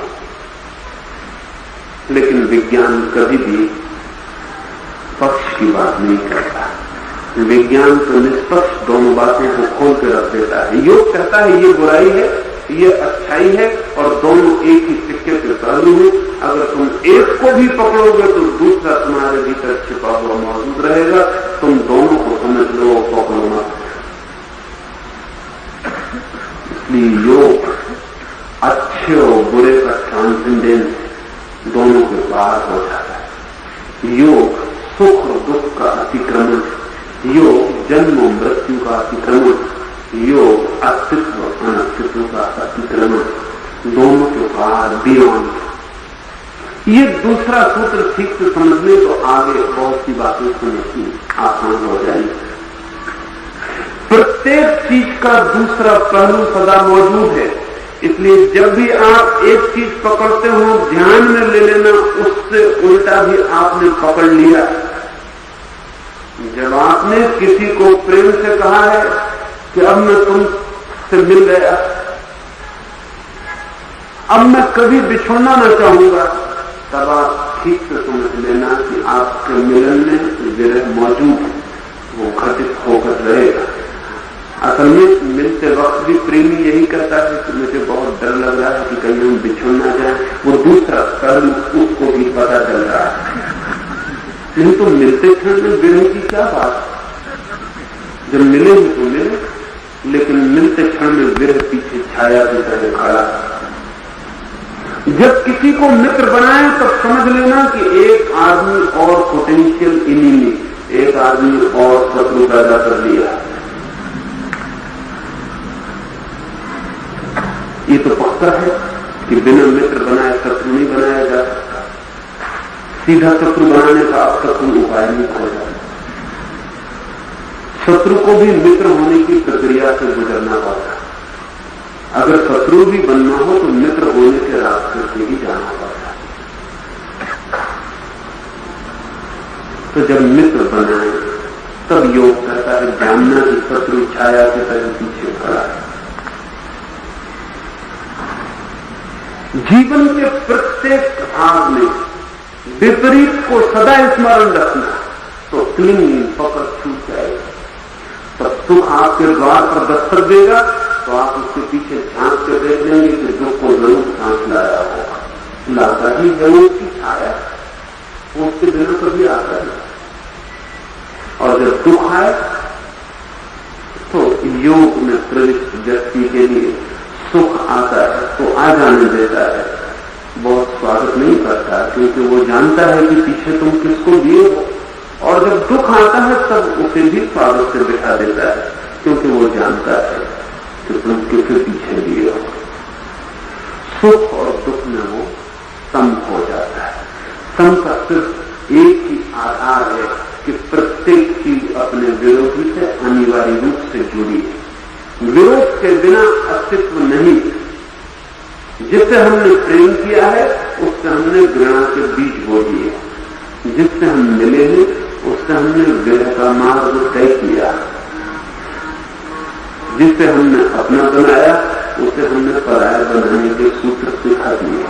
Speaker 1: लेकिन विज्ञान कभी भी पक्ष की बात नहीं करता। विज्ञान तो निष्पक्ष दोनों बातों को खोल के रख देता है। योग कहता है ये बुराई है, ये अच्छाई है, और दोनों एक ही सिक्के के पहलू हैं। अगर तुम एक को भी पकड़ोगे तो दूसरा तुम्हारे भीतर छिपा हुआ मौजूद रहेगा। तुम दोनों को समझ लो, पकड़ो मत। इसलिए योग अच्छे और बुरे का ट्रांसेंडेंस दोनों के पार हो जाता है। योग सुख और दुख का अतिक्रमण, योग जन्म और मृत्यु का अतिक्रमण, योग अस्तित्व और अनस्तित्व का अतिक्रमण, दोनों के पार, बियॉन्ड। ये दूसरा सूत्र ठीक से समझ ले तो आगे बहुत सी बातें समझनी आसान हो जाएगी। प्रत्येक चीज का दूसरा पहलू सदा मौजूद है। इसलिए जब भी आप एक चीज पकड़ते हो, ध्यान में ले लेना उससे उल्टा भी आपने पकड़ लिया। जब आपने किसी को प्रेम से कहा है कि अब मैं तुमसे मिल गया, अब मैं कभी बिछोड़ना न चाहूंगा, तब आप ठीक से समझ लेना कि आपके मिलन में विरह मौजूद है, वो घटित होकर रहेगा। असल में मिलते वक्त भी प्रेमी यही कहता है कि मुझे बहुत डर लग रहा है कि कहीं हम बिछुड़ ना जाए। वो दूसरा पहलू उसको भी पता चल रहा है। नहीं तो मिलते क्षण में विरह की क्या बात? जब मिले हो तो मिले, लेकिन मिलते क्षण में विरह पीछे छाया की तरह खड़ा। जब किसी को मित्र बनाए तब समझ लेना कि एक आदमी और पोटेंशियल इनिमी, एक आदमी और शत्रु पैदा कर लिया। ये तो पक्का है कि बिना मित्र बनाए शत्रु नहीं बनाया जा सकता। सीधा शत्रु बनाने का अब तक कोई उपाय नहीं खोजा। शत्रु को भी मित्र होने की प्रक्रिया से गुजरना पड़ता। अगर शत्रु भी बनना हो तो मित्र होने के रास्ते से ही जाना पड़ता। तो जब मित्र बनाए तब योग कहता है जानना कि शत्रु छाया के तरह पीछे खड़ा है। जीवन के प्रत्येक भाग में विपरीत को सदा स्मरण रखना, तो क्लिंगिंग पकड़ छूट जाएगा। तब सुख आपके द्वार पर दस्तक देगा तो आप उसके पीछे झांक के देख लेंगे कि दुख को जरूर सांस लाया होगा, लाता ही है उसकी छाया, वो उसके बिना कभी आता नहीं। और जब दुख आए तो योग में प्रविष्ट व्यक्ति के लिए सुख आता है तो आ जाने देता है, बहुत स्वागत नहीं करता, क्योंकि वो जानता है कि पीछे तुम किसको दिए हो। और जब दुख आता है तब उसे भी स्वागत से बिठा देता है, क्योंकि वो जानता है कि तुम किसके पीछे दिए हो। सुख और दुख में वो सम हो जाता है। सम का सिर्फ एक ही आधार है कि प्रत्येक चीज अपने विरोधी से अनिवार्य रूप से जुड़ी है। विरोध के बिना अस्तित्व नहीं। जिससे हमने प्रेम किया है उससे हमने घृणा के बीज बो दिए। जिससे हम मिले हैं उससे हमने विरह का मार्ग तय किया। जिससे हमने अपना बनाया उसे हमने पराया बनाने के सूत्र सिखा दिए।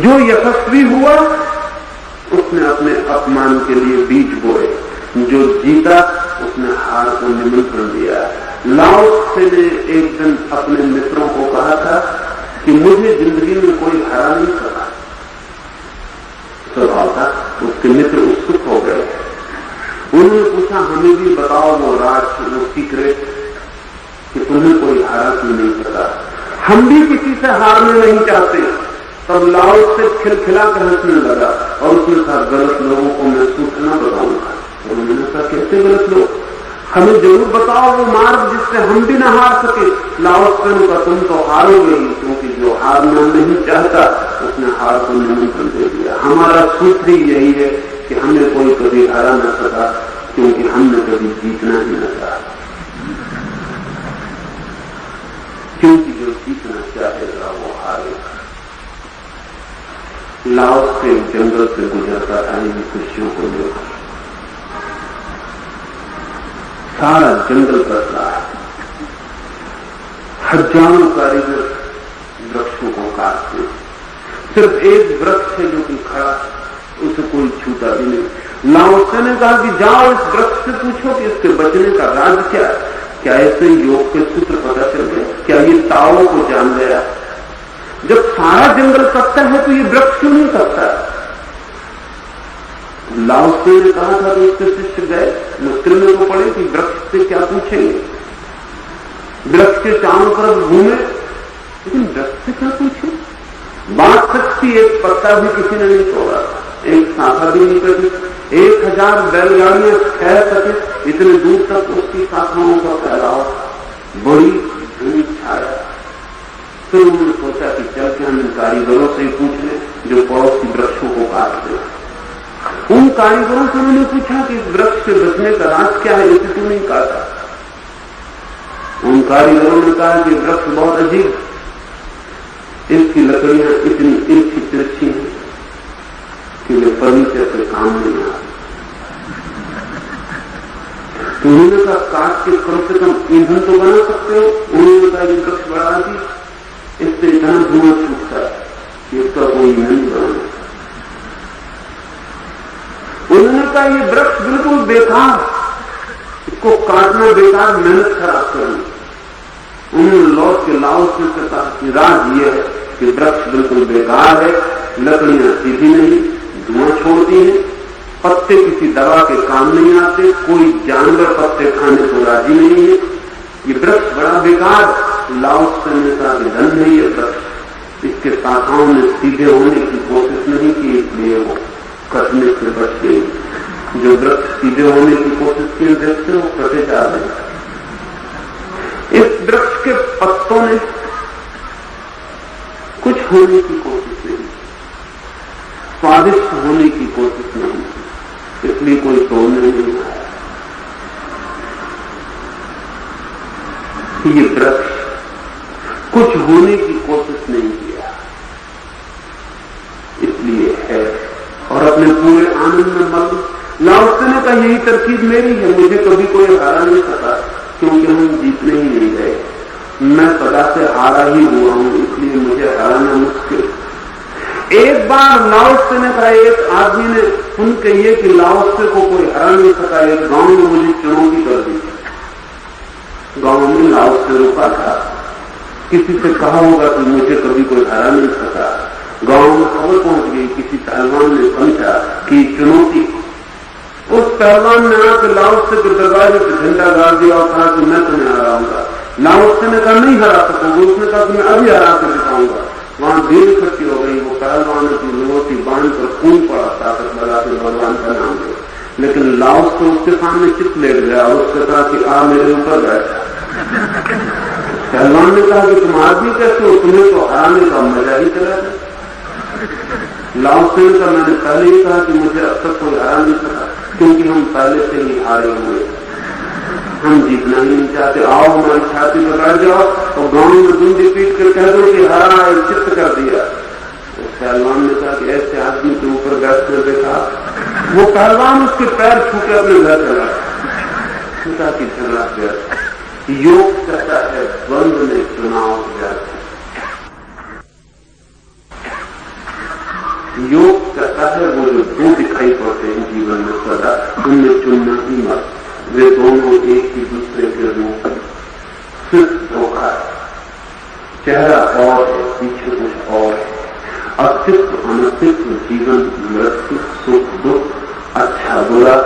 Speaker 1: जो यशस्वी हुआ उसने अपने अपमान के लिए बीज बोए। जो जीता उसने हार को निमंत्रण दिया। लाओ त्से ने एक दिन अपने मित्रों को कहा था कि मुझे जिंदगी में कोई हरा नहीं सका। स्वभाव था उसके मित्र उत्सुक हो गए। उन्होंने पूछा हमें भी बताओ वो राज, वो सीक्रेट कि तुम्हें कोई हरा क्यों नहीं सका। हम भी किसी से हारना नहीं चाहते। तब लाओ से खिलखिला कर हंसने लगा और उसने कहा गलत लोगों को मैं सूचना बताऊंगा। उन्होंने कहा कैसे गलत लोग? हमें जरूर बताओ वो मार्ग जिससे हम भी ना हार सके। लाओ का तुम तो हारोगे ही, क्योंकि जो हारना नहीं चाहता उसने हार को निमंत्रण दे दिया। हमारा सूत्र ही यही है कि हमें कोई कभी हरा न सका, क्योंकि हमने कभी जीतना ही न चाहा। क्योंकि जो जीतना चाहेगा वो हारेगा। लाओस से जंगल से गुजरता था इन खुशियों को लेकर। सारा जंगल कर रहा है, हजारों कारीगर वृक्षों को काटते, सिर्फ एक वृक्ष है जो कि खड़ा, उसे कोई छूता भी नहीं। लाओसे ने कहा कि जाओ इस वृक्ष से पूछो कि इसके बचने का राज क्या है। क्या ऐसे योग के सूत्र पता चल गए? क्या ये ताओ को जान गया? जब सारा जंगल करता है तो ये वृक्ष क्यों नहीं करता? लाओसे ने कहा था तो उसके शिष्य गए, मुश्किल में तो पड़े कि वृक्ष से क्या पूछेंगे। वृक्ष के चारों तरफ घूमे, लेकिन वृक्ष से क्या पूछे? बात सकती एक पत्ता भी किसी ने नहीं तोड़ा, एक शाखा भी नहीं कटी। 1000 बैलगाड़ियां ठहर सके इतने दूर तक उसकी शाखाओं का फैलाव, बड़ी धूल छाया। फिर उन्होंने सोचा कि चल के हम इन कारीगरों से ही पूछ लें जो पड़ोसी वृक्षों को काटते हैं। उन कारीगरों से उन्होंने पूछा कि इस वृक्ष से बचने का राज क्या है, इसे क्यों नहीं काटा? उन कारीगरों ने कहा कि वृक्ष बहुत अजीब, इसकी लकड़ियां इतनी इर्छी तिरछी हैं कि वे फर्नीचर से काम नहीं आते। तो उन्होंने कहा काट के कम से कम ईंधन तो बना सकते हो। उन्होंने कहा कि वृक्ष बढ़ा दी, इससे इतना धुआं छूटता है कि इसका कोई ईंधन बना। उन्होंने कहा ये वृक्ष बिल्कुल बेकार, इसको काटना बेकार, मेहनत खराब करनी। उन्होंने लौट के लाओस से कहा कि राज ये है कि वृक्ष बिल्कुल बेकार है, लकड़ियां सीधी नहीं, धुआं छोड़ती हैं, पत्ते किसी दवा के काम नहीं आते, कोई जानवर पत्ते खाने को राजी नहीं है, ये वृक्ष बड़ा बेकार। लाओस ने कहा कि धन नहीं है वृक्ष, इसके शाखाओं ने सीधे होने की कोशिश नहीं की, इसलिए वो कटने से बच गई। जो वृक्ष सीधे होने की कोशिश की देखते हो कटे जा रहे। इस वृक्ष के पत्तों ने कुछ होने की कोशिश नहीं, स्वादिष्ट होने की कोशिश नहीं, इसलिए कोई तोड़ने नहीं आया। ये वृक्ष कुछ होने की कोशिश नहीं किया, इसलिए है और अपने पूरे आनंद में मग्न। लाओसे ने कहा यही तरकीब मेरी है, मुझे कभी कोई हरा नहीं सका, क्योंकि हम जीतने ही नहीं गए। मैं सदा से हारा ही हुआ हूं, इसलिए मुझे हराना मुश्किल। एक बार लाओसे ने कहा, एक आदमी ने सुन के ये कि लाओसे को कोई हरा नहीं सका, एक गांव में मुझे चुनौती कर दी। गांव में लाओसे रुका था, किसी से कहा होगा कि मुझे कभी कोई हरा नहीं सका। गांव में खबर पहुंच गई, किसी पहलवान ने समझा कि चुनौती। उस पहलवान ने आकर लाओसे के दरवाजे पर झंडा गाड़ दिया और कहा कि मैं तुम्हें हराऊंगा। लाओसे ने कहा नहीं हरा सकूंगा, उसने कहा कि मैं अभी हरा कर दिखाऊंगा। वहां भीड़ इकट्ठी हो गई, वो पहलवान की लोटी बांध कर खून पड़ा, ताकत लगा के भगवान का नाम लिया। लेकिन लाओस तो उसके सामने चित लेट गया और उसने कहा कि आ मेरे ऊपर बैठा। पहलवान ने कहा कि तुम आदमी कैसे हो, तुम्हें तो हराने का मजा ही चला गया। लाओसे ने कहा मैंने पहले ही कहा कि मुझे अब तक कोई हरा नहीं सका, क्योंकि हम पहले से ही हारे हुए, हम जीतना ही नहीं चाहते। आओ हमारी छाती पर बैठ जाओ और गांव में दूंदी पीट कर कह दो कि हरा चित्त कर दिया। तो पहलवान ने कहा कि ऐसे आदमी के ऊपर बैठ कर देखा। वो पहलवान उसके पैर छू के अपने घर चला छूटा की झगड़ा गया। योग कहता है द्वंद्व में चुनाव जाता है, योग कहता है वो जो दो दिखाई पड़ते हैं जीवन में सदा, उनमें चुनना ही मत। वे दोनों एक ही दूसरे के रूप सिर्फ धोखा है, चेहरा और है, पीछे कुछ और है। अस्तित्व अनस्तित्व, जीवन मृत्यु, सुख दुख, अच्छा बुरा,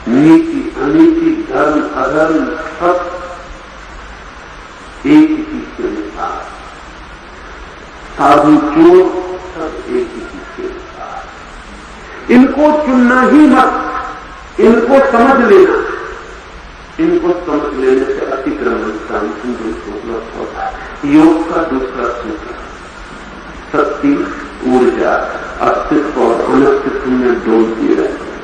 Speaker 1: नीति अनीति, धर्म अधर्म, सब एक ही चीज के अनुसार, साधु चोर सब एक ही चीज के अनुसार। इनको चुनना ही मत, इनको समझ लेना, इनको समझ लेने से अतिक्रमण शांति उपलब्ध होता है। योग का दूसरा सूत्र शक्ति ऊर्जा अस्तित्व और अनस्तित्व में डोलती रहती है।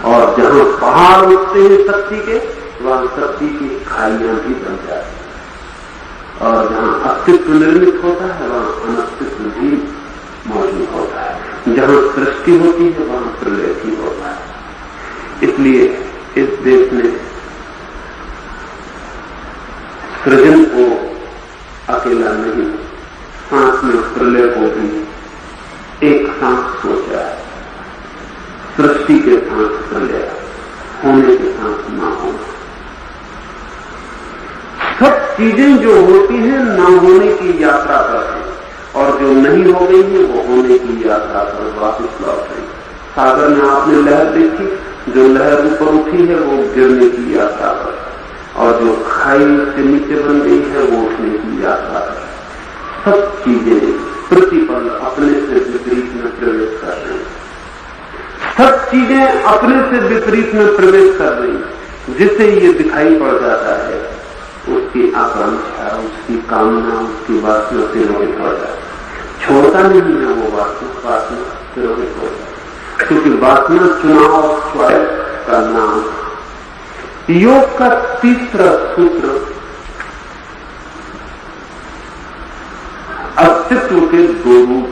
Speaker 1: और जहां पहाड़ उठते हैं शक्ति के, वहां शक्ति की खाइयां भी बन जाती है। और जहां अस्तित्व निर्मित होता है, वहां अनस्तित्व भी मौजूद होता है। जहां सृष्टि होती है, वहां प्रलय भी होता है। इसलिए इस देश ने सृजन को अकेला नहीं, सांस में प्रलय को भी एक सांस सोचा है। सृष्टि के सांस प्रलय, होने के सांस ना होना। सब चीजें जो होती हैं ना होने की यात्रा पर है, और जो नहीं हो गई है वो होने की यात्रा पर वापस लौट रही। सागर में आपने लहर देखी, जो लहर ऊपर उठी है वो गिरने की यात्रा पर, और जो खाई से नीचे बन गई है वो उठने की यात्रा पर। सब चीजें प्रतिपल अपने से विपरीत में प्रवेश कर रही, सब चीजें अपने से विपरीत में प्रवेश कर रही। जिसे ये दिखाई पड़ जाता है, उसकी आकांक्षा, उसकी कामना, उसकी वासना तिरोहित हो जाती है। छोड़ता नहीं है वो वासना तिरोहित हो जाती है, क्योंकि वासना चुनाव च्वाइस का नाम। योग का तीसरा सूत्र अस्तित्व के दो रूप।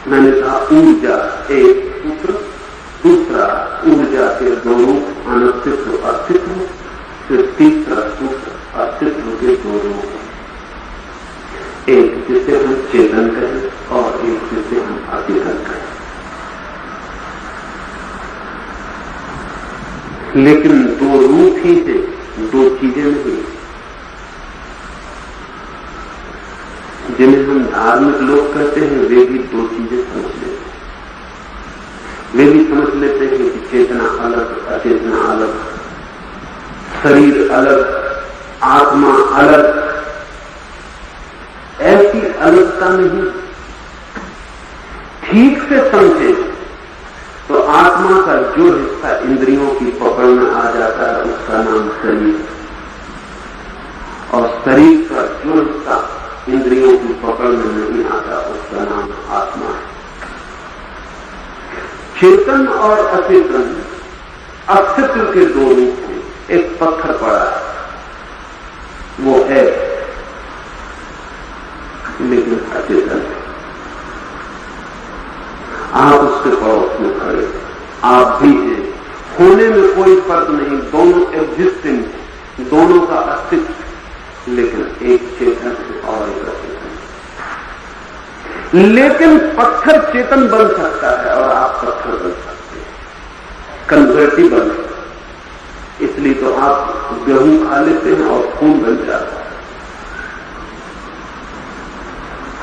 Speaker 1: मैंने कहा ऊर्जा एक सूत्र, दूसरा ऊर्जा के दो रूप, अनस्तित्व अस्तित्व, फिर तीसरा सूत्र अस्तित्व के दो रूप। एक जिसे हम चेतन कहें और एक जिसे हम अचेतन कहें। लेकिन दो रूप ही है, दो चीजें नहीं। जिन्हें हम धार्मिक लोग कहते हैं, वे भी दो चीजें समझ लेते हैं। वे भी समझ लेते हैं कि चेतना अलग, अचेतना अलग, शरीर अलग, आत्मा अलग। ऐसी अलगता नहीं। ठीक से समझे तो आत्मा का जो हिस्सा इंद्रियों की पकड़ में आ जाता है उसका नाम शरीर, और शरीर का जो हिस्सा इंद्रियों की पकड़ में नहीं आता उसका नाम आत्मा है। चेतन और अचेतन अस्तित्व के दो रूप हैं। एक पत्थर पड़ा है, वो है लेकिन अचेतन है। आप उसके पड़ोस में खड़े, आप भी हैं, होने में कोई फर्क नहीं, दोनों एग्जिस्टिंग, दोनों का अस्तित्व, लेकिन एक चेतन है और एक अचेतन। लेकिन पत्थर चेतन बन सकता है और आप पत्थर बन सकते हैं, कन्वर्टिबल। इसलिए तो आप गेहूं खा लेते हैं और खून बन जाता है।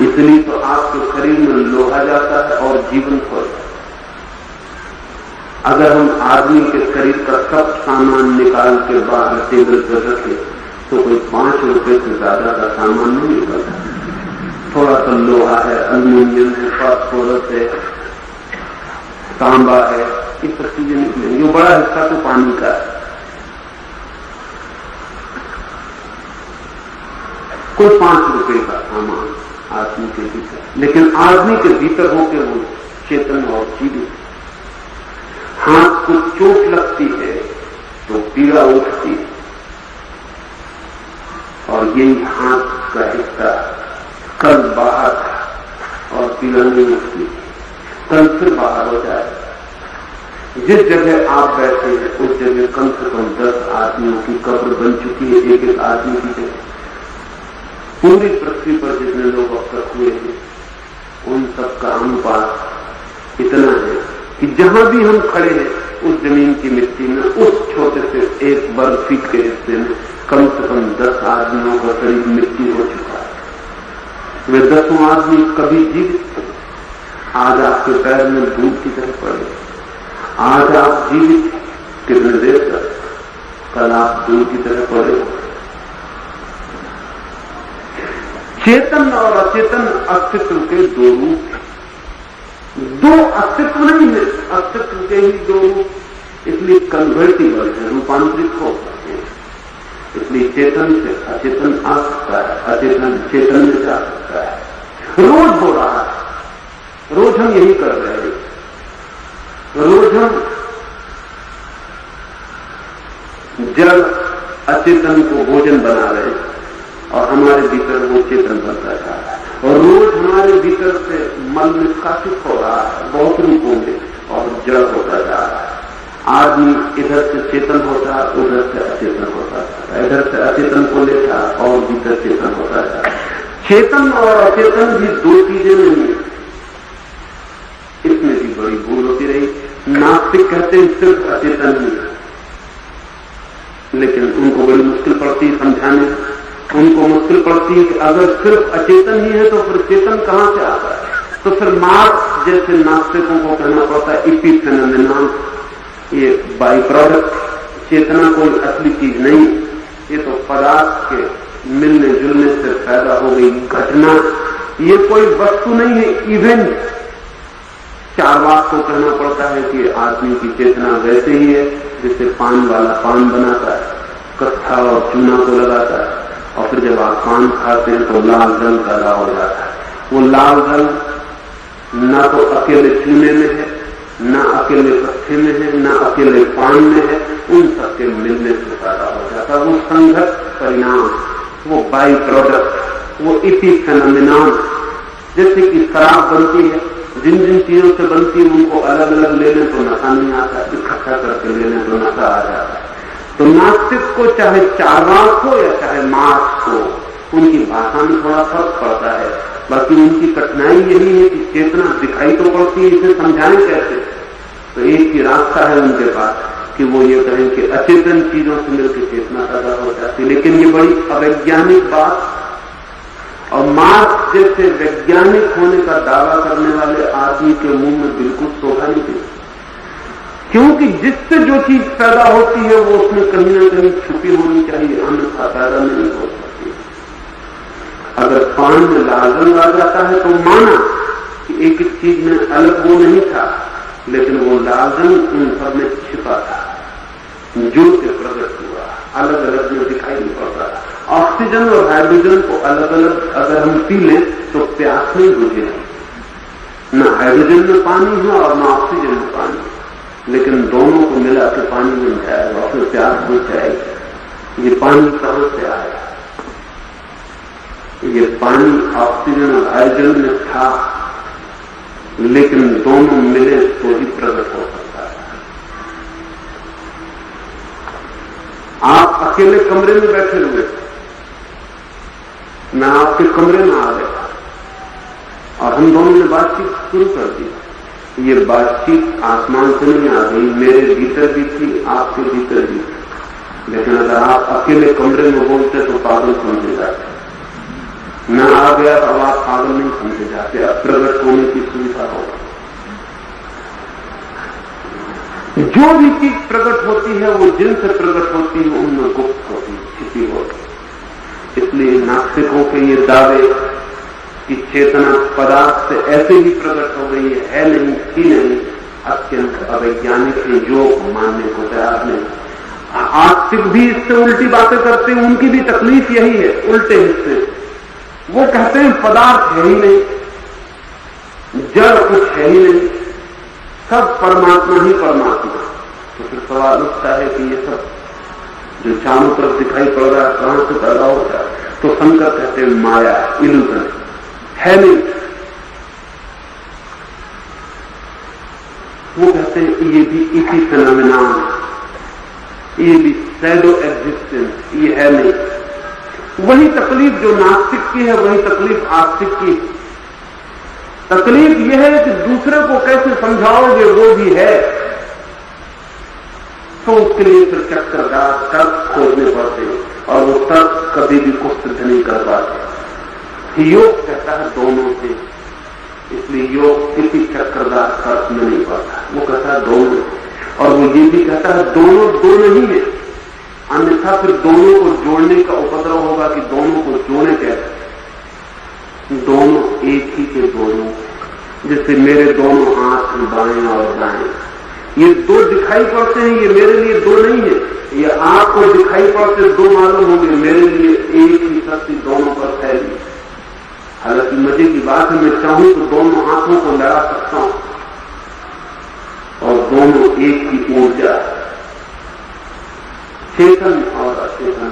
Speaker 1: इसलिए तो आपके शरीर में लोहा जाता है और जीवन खो जाता है। अगर हम आदमी के शरीर का सब सामान निकाल के बाहर टेबल पर रखें तो कोई 5 रुपए से ज्यादा का सामान नहीं निकलता। थोड़ा सा लोहा है, एल्यूमिनियम है, फास्फोरस है, तांबा है, ये सब चीजें निकलेंगी। बड़ा हिस्सा तो पानी का है। कोई 5 रुपए का सामान आदमी के भीतर, लेकिन आदमी के भीतर होकर वो चेतन और जीवित। हाथ को चोट लगती है तो पीड़ा उठती है, और यही हाथ का हिस्सा कल बाहर था और पीड़ा नहीं उठती, कल फिर बाहर हो जाए। जिस जगह आप बैठे हैं उस जगह कम से कम 10 आदमियों की कब्र बन चुकी है, एक एक आदमी की जगह। पूरी पृथ्वी पर जितने लोग अब तक हुए हैं उन सबका अनुपात इतना है कि जहां भी हम खड़े हैं उस जमीन की मिट्टी में, उस छोटे से 1 वर्ग फीट के हिस्से में कम से कम 10 आदमियों का करीब मिट्टी हो चुका है। वे 10 आदमी कभी जीवित थे। आज आपके पैर में धूल की तरह पड़े, आज आप जीवित कितने देर तक, कल आप धूल की तरह पड़े। चेतन और अचेतन अस्तित्व के दो रूप, दो अस्तित्व नहीं है, अस्तित्व के ही दो रूप, इसलिए कन्वर्टिबल है, रूपांतरित हो सकते हैं। इसलिए चेतन से अचेतन आ सकता है, अचेतन चेतन में जा सकता है। रोज हो रहा है, रोज हम यही कर रहे हैं। रोज हम जड़ अचेतन को भोजन बना रहे हैं और हमारे भीतर वो चेतन बनता जा रहा है। और रोज हमारे भीतर से मल निष्कासित हो रहा है बहुत रूपों में और जड़ होता जा रहा है। आदमी इधर से चेतन होता, उधर से अचेतन होता जाता है, इधर से अचेतन को लेता और भीतर चेतन होता जाता है। चेतन और अचेतन भी दो चीजें नहीं है, इसमें भी बड़ी भूल होती रही। नास्तिक कहते हैं सिर्फ अचेतन ही है, लेकिन उनको बड़ी मुश्किल पड़ती है समझाने। उनको मुश्किल पड़ती है कि अगर सिर्फ अचेतन ही है तो फिर चेतन कहां से आता है। तो फिर मार्क्स जैसे नास्तिकों को कहना पड़ता है इपिफेनोमेनन, ये बाई प्रोडक्ट, चेतना कोई असली चीज नहीं, ये तो पदार्थ के मिलने जुलने से पैदा हो गई घटना, ये कोई वस्तु नहीं है, इवेंट। चारवाक को कहना पड़ता है कि आदमी की चेतना वैसे ही है जैसे पान वाला पान बनाता है, कत्था और चूना को लगाता है और फिर जब आप पान खाते हैं तो लाल रंग पैदा हो जाता है। वो लाल रंग ना तो अकेले चूने में है, ना अकेले कत्थे में है, ना अकेले पान में है, उन सबके मिलने से पैदा हो जाता है। वो संघर्ष परिणाम, वो बाई प्रोडक्ट, वो इपिफेनोमेनन। जैसे कि शराब बनती है, जिन जिन चीजों से बनती है उनको अलग अलग लेने तो नशा नहीं आता, इकट्ठा करके लेने तो नशा आ जाता है। तो नास्तिक को चाहे चारवाक हो या चाहे मार्क्स हो, उनकी भाषा में थोड़ा फर्क पड़ता है। बाकी उनकी कठिनाई यही है कि चेतना दिखाई तो पड़ती है, इसे समझाएं कैसे। तो एक ही रास्ता है उनके पास कि वो ये कहें कि अचेतन चीजों से मिलकर चेतना पैदा हो जाती है, लेकिन ये बड़ी अवैज्ञानिक बात। और मार्क्स जैसे वैज्ञानिक होने का दावा करने वाले आदमी के मुंह में बिल्कुल शोभा नहीं देती, क्योंकि जिससे जो चीज पैदा होती है वो उसमें कहीं ना कहीं छुपी होनी चाहिए, अन्यथा पैदा नहीं हो सकती। अगर पान में लाल रंग आ जाता है तो माना कि एक एक चीज में अलग वो नहीं था, लेकिन वो लाल रंग उन सब में छिपा था, जो से प्रकट हुआ, अलग अलग में दिखाई नहीं पड़ता। ऑक्सीजन और हाइड्रोजन को अलग अलग अगर हम पी लें तो प्यास नहीं बुझेगी। न हाइड्रोजन में पानी है और न ऑक्सीजन में पानी, लेकिन दोनों को मिला के पानी बन जाएगा और फिर प्यास बुझ जाएगी। ये पानी कहां से आया? ये पानी ऑक्सीजन और हाइड्रोजन में था, लेकिन दोनों मिले तो ही प्रकट हो सकता है। आप अकेले कमरे में बैठे हुए, मैं आपके कमरे में आ गया और हम दोनों ने बातचीत शुरू कर दी। ये बातचीत आसमान से नहीं आ गई, मेरे भीतर भी थी, आपके भीतर भी थी। लेकिन अगर आप अकेले कमरे में बोलते तो पागल समझे जाते, मैं आ गया तो अब आप पागल नहीं समझे जाते, अब प्रकट होने की सुविधा होगा। जो भी चीज प्रकट होती है वो जिनसे प्रकट होती है उनमें गुप्त होती, छिपी होती। इसलिए नास्तिकों के ये दावे कि चेतना पदार्थ से ऐसे ही प्रकट हो गई है नहीं, थी नहीं, अत्यंत अवैज्ञानिक है, जो मानने को तैयार नहीं। आस्तिक भी इससे उल्टी बातें करते हैं, उनकी भी तकलीफ यही है, उल्टे हिस्से। वो कहते हैं पदार्थ है ही नहीं, जड़ कुछ है ही नहीं, सब परमात्मा ही परमात्मा। तो फिर सवाल उठता है कि ये सब जो चारों तरफ दिखाई पड़ रहा है कहां से पैदा होता है? तो शंकर कहते हैं माया, इल्यूजन है नहीं। वो कहते हैं ये भी इसी फेनोमेनन, ये भी शैडो एग्जिस्टेंस, ये है नहीं। वही तकलीफ जो नास्तिक की है वही तकलीफ आस्तिक की। तकलीफ यह है कि दूसरे को कैसे समझाओगे वो भी है, तो उसके लिए फिर चक्करदार तर्क खोजने पड़ते हैं और वो तर्क कभी भी कुछ सिद्ध नहीं कर पाते। योग कहता है दोनों से, इसलिए योग किसी चक्करदार तर्क में नहीं पड़ता, वो कहता है दोनों। और वो ये भी कहता है दोनों दो नहीं है, अन्यथा फिर दोनों को जोड़ने का उपद्रव होगा कि दोनों को जोड़े कैसे। दोनों एक ही के दोनों, जैसे मेरे दोनों हाथ बाएं और दाएं, ये दो दिखाई पड़ते हैं, ये मेरे लिए दो नहीं है। ये आपको दिखाई पड़ते दो मालूम होंगे, मेरे लिए एक ही शक्ति दोनों पर फैली। हालांकि मजे की बात है, मैं चाहूं तो दोनों हाथों को लड़ा सकता हूं और दोनों एक ही ऊर्जा, चेतन और अचेतन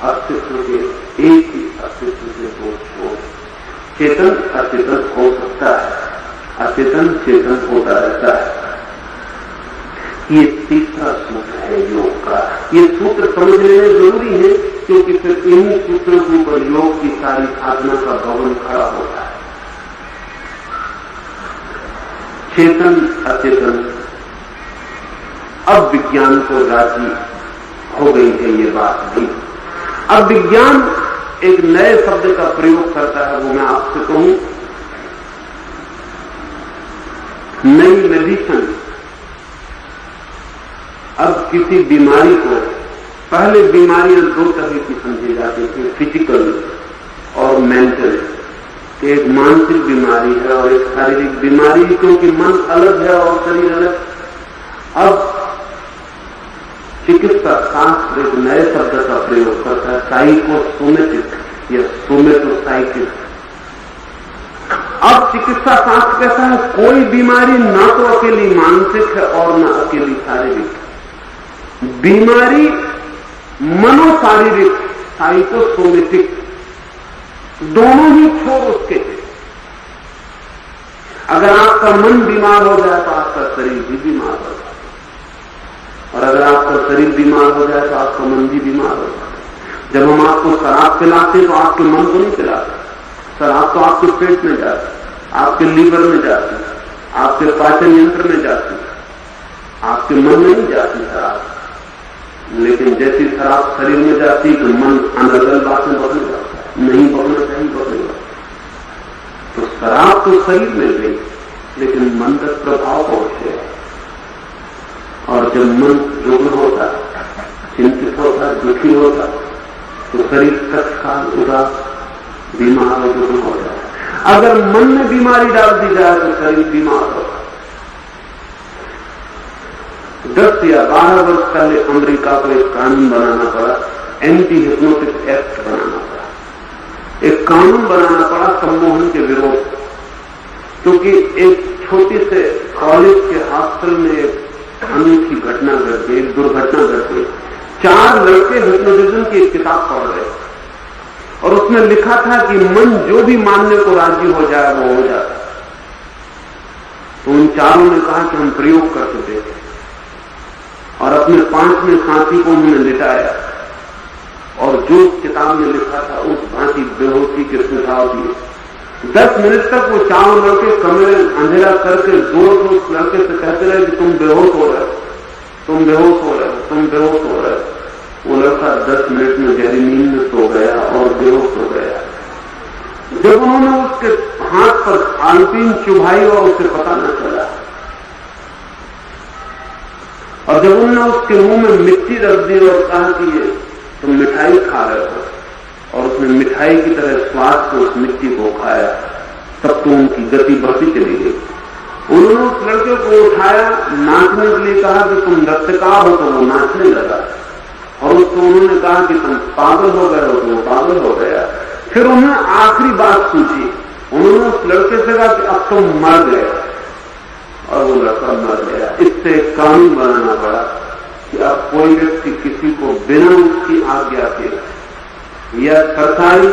Speaker 1: अस्तित्व के एक ही अस्तित्व से दो छोड़। चेतन अचेतन हो सकता है, अचेतन चेतन होता रहता है। ये तीसरा सूत्र है योग का। ये सूत्र समझ लेने जरूरी है, क्योंकि फिर इन्हीं सूत्रों के ऊपर योग की सारी साधना का भवन खड़ा होता है। चेतन अचेतन, अब विज्ञान को राजी हो गई है ये बात भी। अब विज्ञान एक नए शब्द का प्रयोग करता है, वो मैं आपसे कहूं, नई मेडिसिन। अब किसी बीमारी को, पहले बीमारियां दो तरह की समझी जाती थी, फिजिकल और मेंटल। एक मानसिक बीमारी है और एक शारीरिक बीमारी, क्योंकि मन अलग है और शरीर अलग। अब चिकित्सा शास्त्र एक नए शब्द का प्रयोग करता है, साइकोसोमेटिक या सोमेटोसाइकिक। अब चिकित्सा शास्त्र कहता है कोई बीमारी ना तो अकेली मानसिक है और ना अकेली शारीरिक। बीमारी मनोशारीरिक, साइकोसोमेटिक, दोनों ही छोर उसके हैं। अगर आपका मन बीमार हो जाए तो आपका शरीर भी बीमार हो जाए, और अगर आपका शरीर बीमार हो जाए तो आपका मन भी बीमार हो जाए। जब हम आपको शराब पिलाते हैं तो आपके मन को नहीं पिलाते, शराब तो आपके पेट में जाती, आपके लीवर में जाती, आपके पाचन यंत्र में जाती, आपके मन में नहीं जाती शराब। लेकिन जैसी शराब शरीर में जाती तो मन अनर्गल बात में बदल जाता है, नहीं बदलना चाहिए, बदलेगा। तो शराब तो शरीर में गई, लेकिन मन तक प्रभाव पहुंचे। और जब मन रुग्ण होता, चिंतित होता, दुखी होता, तो शरीर तत्काल उदास, बीमार और रुग्ण हो जाए। अगर मन में बीमारी डाल दी जाए तो शरीर बीमार होता। 10 या 12 वर्ष पहले अमेरिका को एक कानून बनाना पड़ा, एंटी हिप्नोटिक एक्ट बनाना पड़ा। एक कानून बनाना पड़ा सम्मोहन के विरोध, क्योंकि एक छोटी से कॉलेज के हॉस्टल में एक अनूठी घटना घट गई, एक दुर्घटना घट गई। 4 लड़के हिप्नोटिज्म की एक किताब पढ़ रहे और उसमें लिखा था कि मन जो भी मानने को राजी हो जाए वो हो जाता। तो उन चारों ने कहा कि हम प्रयोग करके देखें, और अपने 5वें साथी को उन्होंने लिटाया और जो किताब में लिखा था उस भांति बेहोशी के सुझाव दिए। 10 मिनट तक वो चारों लड़के कमरे अंधेरा करके जोर से उस लड़के से कहते रहे कि तुम बेहोश हो रहे हो, तुम बेहोश हो रहे हो, तुम बेहोश हो रहे हो। वो लड़का 10 मिनट में गहरी नींद में सो गया और बेहोश हो गया। जब उन्होंने उसके हाथ पर आलपीन चुभाई और उसे पता न चला, और जब उन्होंने उसके मुंह में मिट्टी रख दी और कहा कि ये तुम मिठाई खा रहे हो, और उसने मिठाई की तरह स्वाद से उस मिट्टी को खाया, तब तो उनकी गति बढ़ती चली गई। उन्होंने उस लड़के को उठाया, नाचने के लिए कहा कि तुम नृत्यकार हो, तो वो नाचने लगा। और उसको उन्होंने कहा कि तुम पागल हो गए हो, तो वो पागल हो गया। फिर उन्होंने आखिरी बात पूछी, उन्होंने उस लड़के से कहा कि अब तुम मर गए, और वो लड़का मर गया। इससे कानून बनाना पड़ा कि अब कोई व्यक्ति किसी को बिना उसकी आज्ञा के, या सरकारी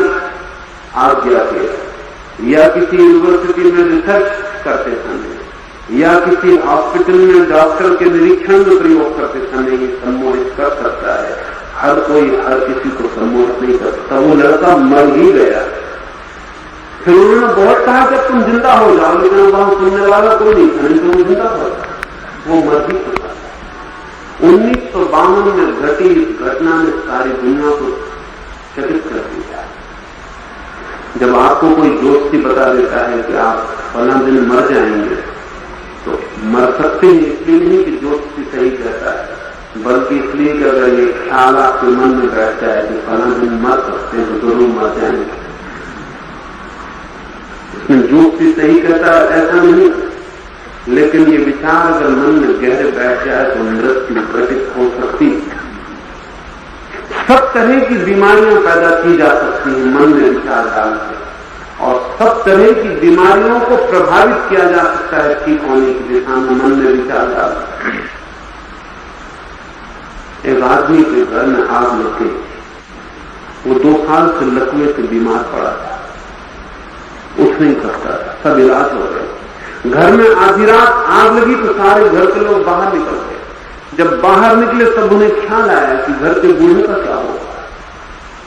Speaker 1: आज्ञा के, या किसी यूनिवर्सिटी में रिसर्च करते समय, या किसी हॉस्पिटल में डॉक्टर के निरीक्षण में प्रयोग करते समय ये सम्मोहित कर सकता है। हर कोई हर किसी को सम्मोहित नहीं कर सकता। वो लड़का मर ही गया। फिर उन्होंने बहुत कहा कि तुम जिंदा हो जाओ, लेकिन वहां सुनने वाला कोई नहीं था, नहीं तो वो जिंदा हो जाए, वो मर ही चुका। 1952 में घटी इस घटना ने सारी दुनिया को चकित कर दिया। जब आपको कोई दोस्ती बता देता है कि आप फला दिन मर जाएंगे, तो मर सकते हैं इसलिए नहीं कि दोस्ती सही कहता है, बल्कि इसलिए कि अगर ये ख्याल आपके मन में बैठ जाए कि फला दिन मर सकते हैं तो जरूर मर जाएंगे। इसमें दोस्ती सही कहता है ऐसा नहीं, लेकिन ये विचार अगर मन में गहरे बैठ जाए तो मृत्यु घटित हो सकती है। सब तरह की बीमारियां पैदा की जा सकती हैं मन में विचार डाल के, और सब तरह की बीमारियों को प्रभावित किया जा सकता है ठीक होने की दिशा में मन में विचार डाल। एक आदमी के घर में आग लग गई, वो 2 साल से लकवे से बीमार पड़ा था, उठ नहीं सकता था, सब इलाज हो गए। घर में आधी रात आग लगी तो सारे घर के लोग बाहर निकल गए। जब बाहर निकले तब उन्हें ख्याल आया कि घर के बूढ़े का क्या होगा,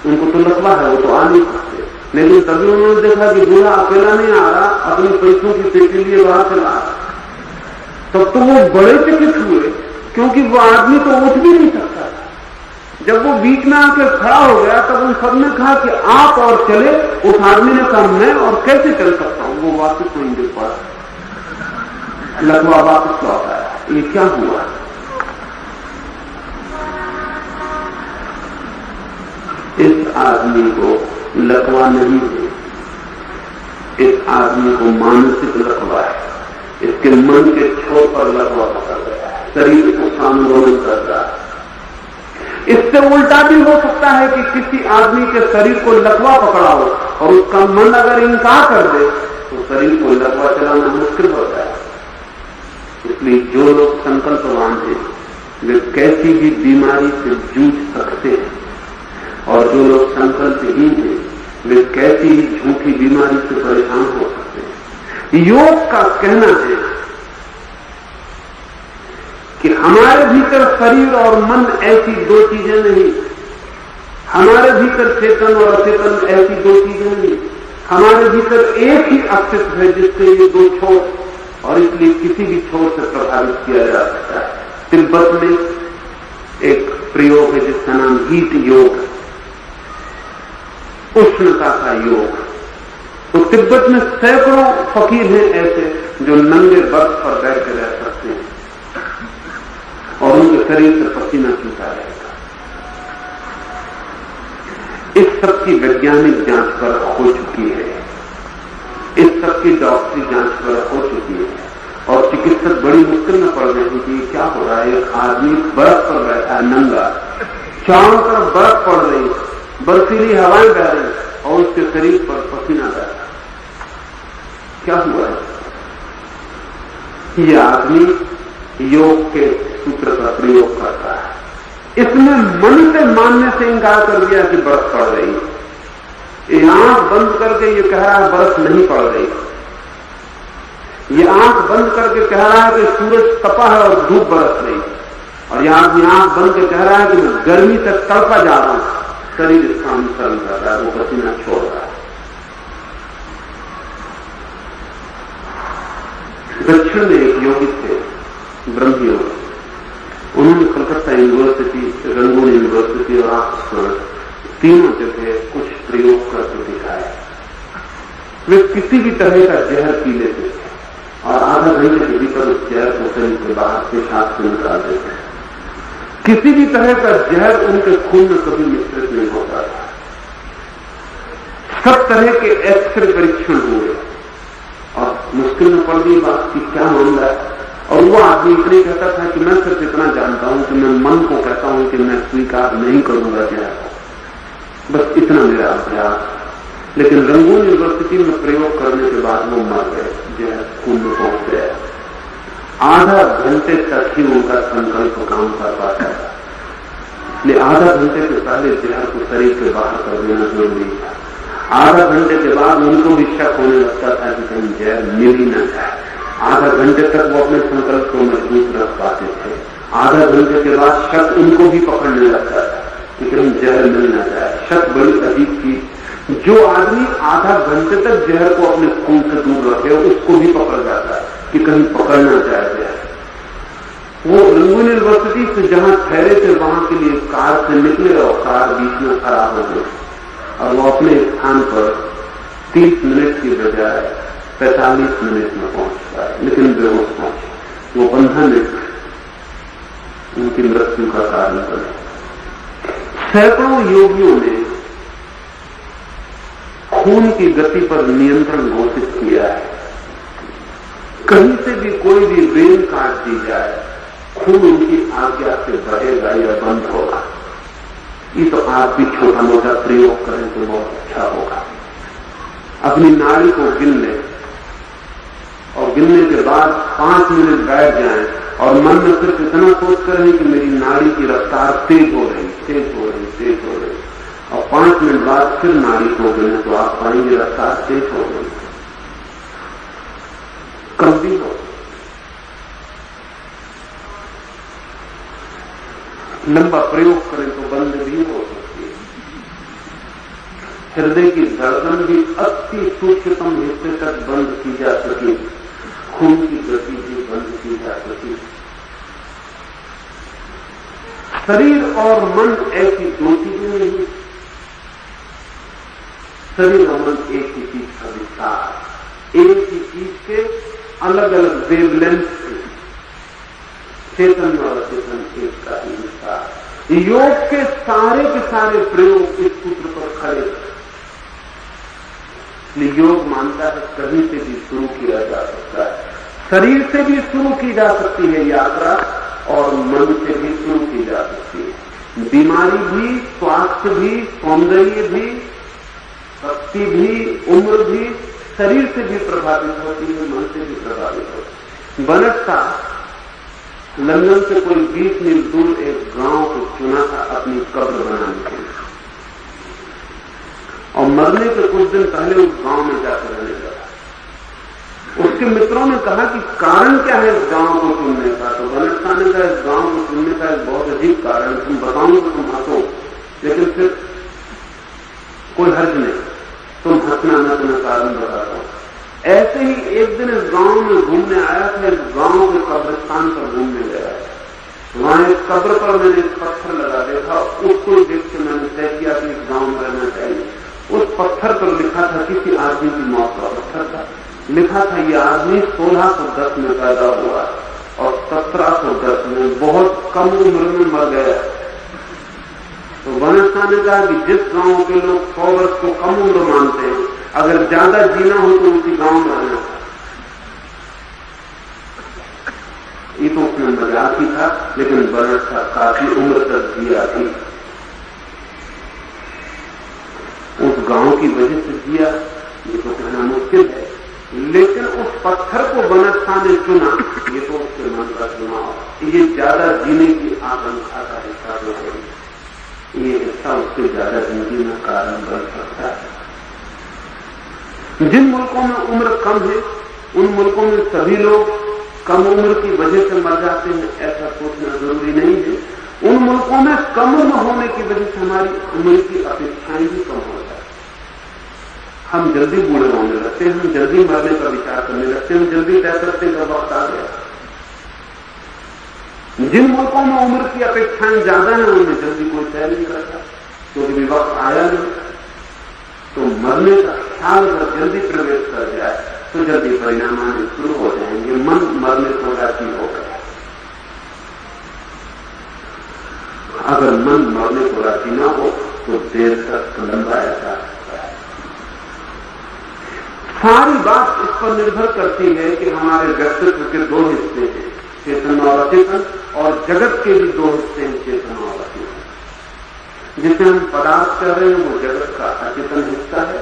Speaker 1: उनको तो लकवा है, वो तो आ नहीं सकते। लेकिन तभी उन्होंने देखा कि बूढ़ा अकेला नहीं आ रहा, अपने पैसों की पेटी लिए बाहर चला रहा। तब तो वो बड़े चकित हुए, क्योंकि वो आदमी तो उठ भी नहीं सकता था। जब वो बीच में आके खड़ा हो गया तब उन सबने कहा कि आप और चले। उस आदमी ने कहा मैं और कैसे चल सकता हूं। वो वापस नहीं देख पा, लकवा वापस लौट आया। ये क्या हुआ? इस आदमी को लकवा नहीं है, इस आदमी को मानसिक लकवा है। इसके मन के छोर पर लकवा पकड़ गया है, शरीर को आंदोलन कर रहा है। इससे उल्टा भी हो सकता है कि किसी आदमी के शरीर को लकवा पकड़ा हो और उसका मन अगर इनकार कर दे तो शरीर को लकवा चलाना मुश्किल हो जाए। इसलिए जो लोग संकल्पवान हैं वे कैसी भी बीमारी से जूझ सकते हैं, और जो लोग संकल्पहीन हैं वे कैसी ही झूठी बीमारी से परेशान हो सकते हैं। योग का कहना है कि हमारे भीतर शरीर और मन ऐसी 2 चीजें नहीं, हमारे भीतर चेतन और अचेतन ऐसी 2 चीजें नहीं, हमारे भीतर एक ही अस्तित्व है जिससे ये 2 छोर, और इसलिए किसी भी छोर से प्रभावित किया जा सकता है। तिब्बत में एक प्रयोग है जिसका नाम हीट योग, उष्णता का योग। तो तिब्बत में सैकड़ों फकीर हैं ऐसे जो नंगे बर्फ पर बैठ के रह सकते हैं और उनके शरीर से पसीना चूता रहेगा। इस सब की वैज्ञानिक जांच पर हो चुकी है, इस सब की डॉक्टरी जांच पर हो चुकी है, और चिकित्सक बड़ी मुश्किल में पड़ गए हैं कि क्या हो रहा है। एक आदमी बर्फ पर बैठा है नंगा, चारों तरफ बर्फ पड़ रही, बर्फीली हवाएं बह रही और उसके शरीर पर पसीना बह रहा। क्या हुआ है? यह आदमी योग के सूत्र का प्रयोग करता है। इसने मन से मानने से इंकार कर दिया कि बर्फ पड़ रही। ये आंख बंद करके ये कह रहा है बर्फ नहीं पड़ रही। ये आंख बंद करके कह रहा है कि सूरज तपा है और धूप बरस रही, और यह आदमी आंख बंद के कह रहा है कि मैं गर्मी से तड़पा जा रहा हूं। शरीर इसका अनुसरण कर रहा है, वो पसीना छोड़ रहा है। दक्षिण में एक योगी थे, ब्रह्म योगी। उन्होंने कलकत्ता यूनिवर्सिटी, रंगून यूनिवर्सिटी और ऑक्सफोर्ड तीनों जगह कुछ प्रयोग करके दिखाए। वे किसी भी तरह का जहर पी लेते थे और आधा घंटे के भीतर उस जहर को शरीर के बाहर पेशाब से निकाल देते थे। किसी भी तरह का जहर उनके खून में कभी मिश्रित नहीं होता था। सब तरह के एक्सरे परीक्षण हुए और मुश्किल में पड़ गई बात कि क्या मामला है। और वो आदमी इतने कहता था कि मैं सिर्फ इतना जानता हूं कि मैं मन को कहता हूं कि मैं स्वीकार नहीं करूंगा जहर, बस इतना मेरा अभ्यास। लेकिन रंगून यूनिवर्सिटी में प्रयोग करने के बाद वो मर गए, जहर खून में पहुंच गया। आधा घंटे तक ही उनका संकल्प काम कर पाता था, इसलिए आधा घंटे से पहले जहर को शरीर के बाहर कर देना जरूरी था। आधा घंटे के बाद उनको भी शक होने लगता था कि कहीं जहर मिल ही न जाए। आधा घंटे तक वो अपने संकल्प को मजबूत रख पाते थे। आधा घंटे के बाद शक उनको भी पकड़ने लगता था कि कहीं जहर मिल न जाए। शक बड़ी अजीब थी। जो आदमी आधा घंटे तक जहर को अपने खून से दूर रखे उसको भी पकड़ जाता है कि कहीं पकड़ना चाहे। वो रंगून यूनिवर्सिटी से जहां ठहरे थे वहां के लिए कार से निकले और कार बीच में खराब हो गई और वो अपने स्थान पर 30 मिनट की बजाय 45 मिनट में पहुंच पाए, लेकिन बेहोश पहुंचे। वो 15 मिनट उनकी मृत्यु का कारण बने। सैकड़ों योगियों ने खून की गति पर नियंत्रण घोषित किया है। कहीं से भी कोई भी वेन काट दी जाए, खून उनकी आज्ञा से बढ़ेगा या बंद होगा। ये तो आप भी छोटा मोटा प्रयोग करें तो बहुत अच्छा होगा। अपनी नाड़ी को गिन लें और गिनने के बाद 5 मिनट बैठ जाएं और मन में सिर्फ इतना सोच करें कि मेरी नाड़ी की रफ्तार तेज हो रही, तेज हो रही, तेज हो रही, और 5 मिनट बाद फिर नाड़ी को गिने तो आप पाएंगे रफ्तार तेज हो गई, कम भी हो, लंबा प्रयोग करें तो बंद भी हो सकती है। हृदय की धड़कन भी अति सूक्ष्मतम हिस्से तक बंद की जा सके, खून की गति भी बंद की जा सके। शरीर और मन ऐसी दो चीजें नहीं, शरीर और मन एक ही चीज का विस्तार, एक ही चीज के अलग अलग वेवलेंथ से चेतन और अचेतन एक का ही विस्तार। योग के सारे प्रयोग इस सूत्र पर खड़े। योग मानता है कहीं से भी शुरू किया जा सकता है, शरीर से भी शुरू की जा सकती है यात्रा और मन से भी शुरू की जा सकती है। बीमारी भी, स्वास्थ्य भी, सौंदर्य भी, शक्ति भी, उम्र भी शरीर से भी प्रभावित होती है, मन से भी प्रभावित होती है। बनटता लंदन से कोई 20 मील दूर एक गांव को चुना था अपनी कब्र बनाने के लिए, और मरने के कुछ दिन पहले उस गांव में जाकर रहने लगा। उसके मित्रों ने कहा कि कारण क्या है इस गांव को चुनने का, तो बनटता ने कहा इस गांव को चुनने का एक बहुत अजीब कारण, तुम बताऊंगा तो तुम हंसो, लेकिन फिर कोई हर्ज नहीं, तुम हंसना, मैं तुम्हें कारण बताता हूं। ऐसे ही एक दिन इस गांव में घूमने आया था, इस गांव के कब्रिस्तान पर घूमने गया, वहां एक कब्र पर मैंने एक पत्थर लगा देखा, उसको देख के मैंने तय किया कि इस गांव में रहना चाहिए। उस पत्थर पर लिखा था, किसी आदमी की मौत का पत्थर था, लिखा था यह आदमी 1610 में पैदा हुआ और 1710 में बहुत कम उम्र में मर गया। तो बनटता ने कहा कि जिस गांव के लोग 100 वर्ष को कम उम्र मानते हैं, अगर ज्यादा जीना हो तो उसी गांव में रहना था। ये तो उसने मजाक ही था, लेकिन बनटता काफी उम्र तक जिया थी, उस गांव की वजह से जिया, ये तो कहना मुश्किल है, लेकिन उस पत्थर को बनटता ने चुना, ये तो उसके मन का चुनाव। ये ज्यादा जीने की आकांक्षा का हिस्सा जो है, ये हिस्सा उसके ज्यादा जिंदगी में कारण बन सकता है। जिन मुल्कों में उम्र कम है, उन मुल्कों में सभी लोग कम उम्र की वजह से मर जाते हैं, ऐसा सोचना जरूरी नहीं है। उन मुल्कों में कम उम्र होने की वजह से हमारी उम्र की अपेक्षाएं भी कम हो जाती, हम जल्दी बूढ़े होने लगते हैं, हम जल्दी मरने का विचार करने लगते हैं, हम जल्दी तय करते हैं वक्त आ गया। जिन मुल्कों में उम्र की अपेक्षाएं ज्यादा हैं, उनमें जल्दी कोई तय नहीं करता, क्योंकि वक्त आया नहीं। तो मरने का ख्याल अगर जल्दी प्रवेश कर जाए तो जल्दी परिणाम आने शुरू हो जाएंगे, मन मरने को राजी हो गया। अगर मन मरने को राजी ना हो तो देर तक लंबाया जा सकता है। सारी बात इस पर निर्भर करती है कि हमारे व्यक्तित्व के 2 हिस्से हैं, चेतन और अचेतन, और जगत के भी 2 हिस्से हैं, चेतन और अचेतन। जिसे हम पदार्थ कह रहे हैं वो जगत का अचेतन हिस्सा है,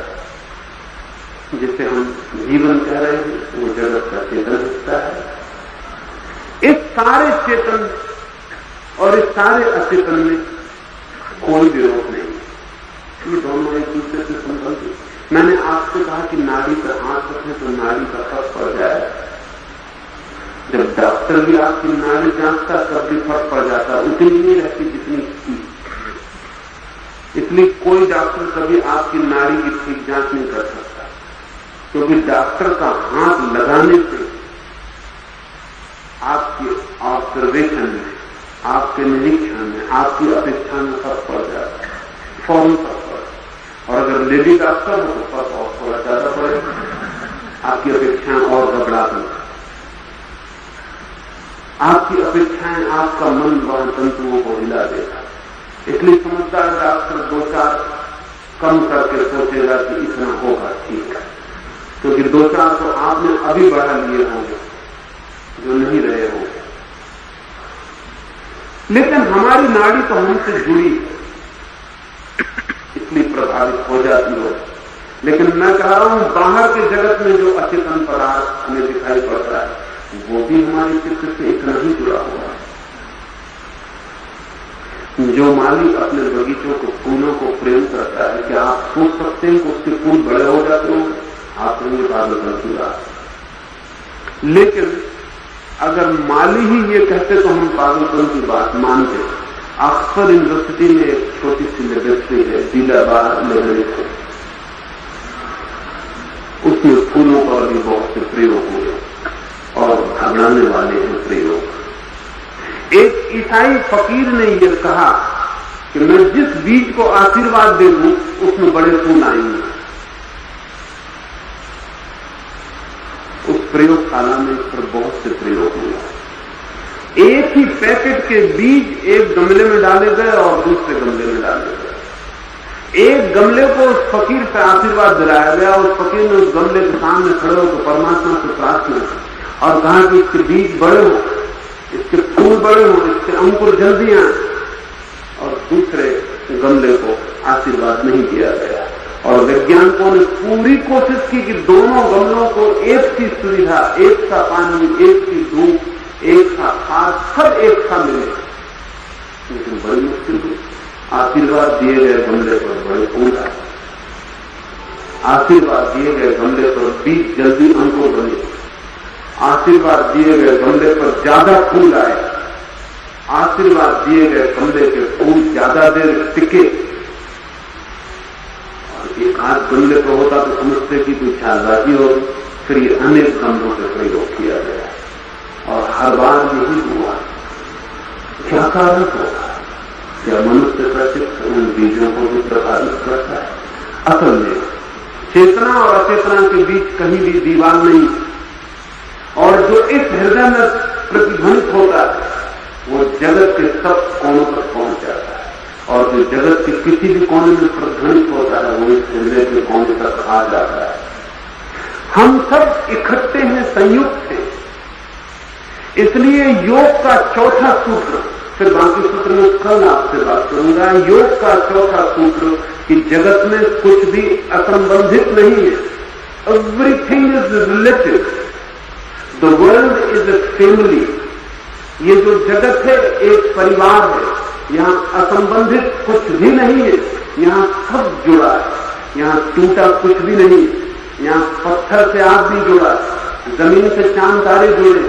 Speaker 1: जिसे हम जीवन कह रहे हैं वो जगत का चेतन हिस्सा है। इस सारे चेतन और इस सारे अचेतन में कोई विरोध नहीं, ये दोनों एक दूसरे से संबंधित। मैंने आपसे कहा कि नाड़ी पर हाथ रखें तो नाड़ी का फर्क पड़ जाए। जब डॉक्टर भी आपकी नाड़ी जांचता तब भी फर्क पड़ जाता, उतनी नहीं रहती जितनी थी। इसलिए कोई डॉक्टर कभी आपकी नाड़ी की ठीक जांच नहीं कर सकता, क्योंकि डॉक्टर का हाथ लगाने से आपके ऑब्जर्वेशन में, आपके निरीक्षण में, आपकी अपेक्षा में फर्क पड़ जाता है, फौरन फर्क पड़ता। और अगर लेडी डॉक्टर हो तो फर्क और थोड़ा ज्यादा पड़ेगा, आपकी अपेक्षाएं और घबरा दें, आपकी अपेक्षाएं आपका मन व तंतुओं को हिला देगा। इसलिए समझदार डॉक्टर 2-4 कम करके सोचेगा कि इतना होगा ठीक है, क्योंकि 2-4 तो आपने अभी बढ़ा लिए होंगे, जो नहीं रहे हो, लेकिन हमारी नाड़ी तो हमसे जुड़ी इसलिए प्रभावित हो जाती हो। लेकिन मैं कह रहा हूं बाहर के जगत में जो अचेतन पदार्थ हमें दिखाई पड़ता है वो भी हमारे चित्त से इतना ही जुड़ा हुआ है। जो माली अपने बगीचों को, फूलों को प्रेम करता है, क्या आप सोच सकते हैं कि उसके फूल बड़े हो जाते हो? आप कहेंगे पागलपन की बात। लेकिन अगर माली ही ये कहते तो हम पागलपन की बात मानते। ऑक्सफोर्ड यूनिवर्सिटी में एक छोटी सी लेबोरेटरी है, दिलाबार लेबोरेटरी, उसमें फूलों पर भी बहुत से प्रयोग हुए और घबराने वाले हैं प्रयोग। एक ईसाई फकीर ने यह कहा कि मैं जिस बीज को आशीर्वाद दे दूं उसमें बड़े फूल आएंगे। उस प्रयोगशाला में इस पर बहुत से प्रयोग हुए। एक ही पैकेट के बीज एक गमले में डाले गए और दूसरे गमले में डाले गए। एक गमले को उस फकीर से आशीर्वाद दिलाया गया, उस फकीर ने उस गमले के सामने खड़े होकर परमात्मा से प्रार्थना की और कहा कि इसके बीज बड़े हो, इसके फूल बड़े हो, इसके अंकुर जल्दी आए। और दूसरे गमले को आशीर्वाद नहीं दिया गया। और वैज्ञानिकों ने पूरी कोशिश की कि दोनों गमलों को एक सी सुविधा, एक सा पानी, एक सी धूप, एक सा खाद, सब एक सा मिले, लेकिन बड़ी मुश्किल हुई। आशीर्वाद दिए गए गमले पर बड़े फूल आए, आशीर्वाद दिए गए गमले पर बीज जल्दी अंकुर बने, आशीर्वाद दिए गए गमले पर ज्यादा फूल आए, आशीर्वाद दिए गए गमले के फूल ज्यादा देर टिके। और एक आध गमले पर होता तो समझते कि कोई चालबाजी हो, फिर ये अनेक गमलों से प्रयोग किया गया और हर बार यही हुआ। क्या कारण होगा? क्या मनुष्य प्रत्यक्ष उन बीजों को भी प्रभावित करता है? असल में चेतना और अचेतना के बीच कहीं भी दीवार नहीं, और जो इस हृदय में प्रतिध्वनित होता है वो जगत के सब कोनों तक पहुंच जाता है, और जो जगत के किसी भी कोने में प्रतिध्वनित होता है वो इस हृदय के कोने तक आ जाता है। हम सब इकट्ठे हैं, संयुक्त हैं। इसलिए योग का चौथा सूत्र, फिर बाकी सूत्र में कल आपसे बात करूंगा, योग का चौथा सूत्र कि जगत में कुछ भी असंबंधित नहीं है। Everything is relative, the world is a family. ये जो जगत है एक परिवार है, यहाँ असंबंधित कुछ भी नहीं है, यहाँ सब जुड़ा है, यहाँ टूटा कुछ भी नहीं, यहाँ पत्थर से आदमी जुड़ा, जमीन से चांद तारे जुड़े,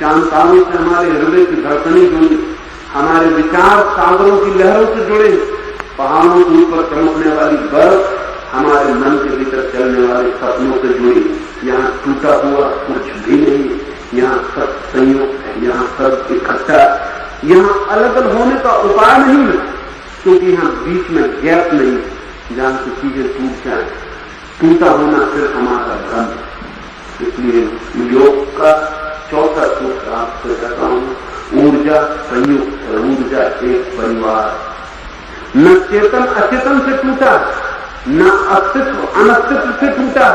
Speaker 1: चांद तारों से हमारे हृदय की धड़कनें जुड़ी, हमारे विचार सागरों की लहरों से जुड़े, पहाड़ों के ऊपर चमकने वाली बर्फ हमारे मन के भीतर चलने वाले सपनों से जुड़ी। यहाँ टूटा हुआ कुछ भी नहीं, यहाँ सब संयुक्त है, यहाँ सब इकट्ठा। यहाँ अलग अलग होने का उपाय नहीं है, क्योंकि यहाँ बीच में गैप नहीं जहां से चीजें टूट जाए। टूटा होना सिर्फ हमारा भ्रम। इसलिए योग का चौथा सूत्र आपसे कहता हूं, ऊर्जा संयुक्त है, ऊर्जा एक परिवार। न चेतन अचेतन से टूटा, न अस्तित्व अनस्तित्व से टूटा,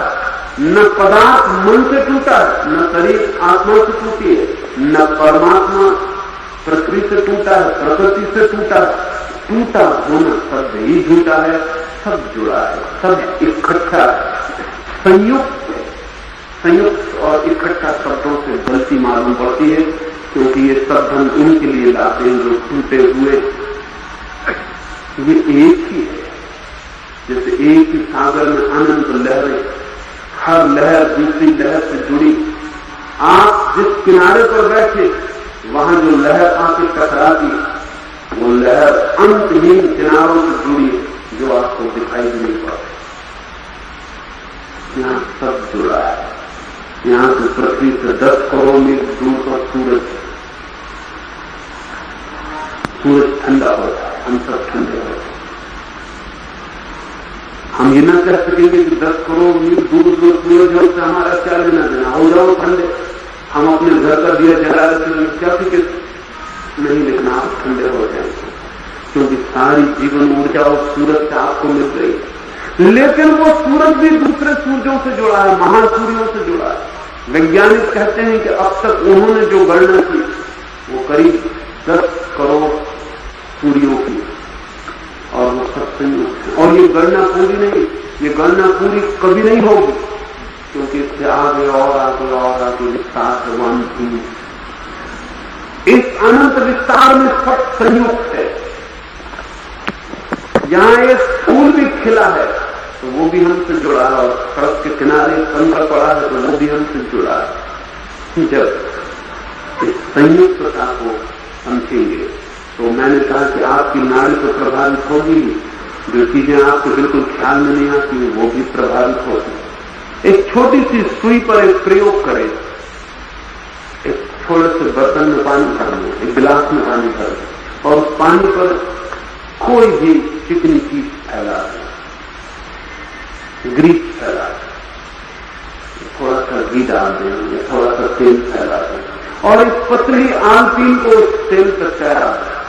Speaker 1: न पदार्थ मन से टूटा, न शरीर आत्मा से टूटी है, न परमात्मा पृथ्वी से टूटा है, प्रकृति से टूटा। टूटा होना सब ही झूठा है, सब जुड़ा है, सब इकट्ठा है, संयुक्त है। संयुक्त और इकट्ठा शब्दों से गलती मालूम पड़ती है, क्योंकि ये शब्द हम उनके लिए लाते हैं जो टूटे हुए। ये एक ही है, जैसे एक ही सागर में अनंत लहरें, हर लहर दूसरी लहर से जुड़ी। आप जिस किनारे पर बैठे वहां जो लहर आके टकराती, वो लहर अंतहीन किनारों से जुड़ी है, जो आपको दिखाई नहीं पड़ती। यहाँ सब जुड़ा है। यहाँ से पृथ्वी से 10 करोड़ मील दूर पर सूरज ठंडा होता है, हम सब ठंडे होते हैं। हम ये न कह सकेंगे कि 10 करोड़ मील दूर सूरज हो से हमारा क्या लेना देना, हो जाओ ठंडे। हम अपने घर का दिया जला रहे क्या फिक्र नहीं, लेकिन आप ठंडे हो जाएंगे, क्योंकि सारी जीवन ऊर्जा उस सूरज से आपको मिल गई। लेकिन वो सूरज भी दूसरे सूरजों से जुड़ा है, महासूर्यों से जुड़ा है। वैज्ञानिक कहते हैं कि अब तक उन्होंने जो गणना की वो करीब 10 करोड़ सूर्यों की, और वो सब संयुक्त है। और ये गणना पूरी नहीं, ये गणना पूरी कभी नहीं होगी, क्योंकि इससे आगे और आगे और आगे विस्तार है। वन थी इस अनंत विस्तार में सब संयुक्त है। यहां एक फूल भी खिला है तो वो भी हमसे जुड़ा है, और सड़क के किनारे कंकर पड़ा है तो वो भी हमसे जुड़ा है। जब इस संयुक्तता को समझेंगे तो मैंने कहा कि आपकी नाड़ी तो प्रभावित होगी, जो चीजें आपको बिल्कुल ख्याल में नहीं आती वो भी प्रभावित होती। एक छोटी सी सुई पर एक प्रयोग करें, एक थोड़े से बर्तन में पानी भर लो, एक गिलास में पानी भर लो, और उस पानी पर कोई भी चिकनी चीज फैला दे, ग्रीस फैला दे, थोड़ा सा घी डाल दें या थोड़ा सा तेल फैला दें, और इस पतली आलपीन को उस तेल पर तैरा दें।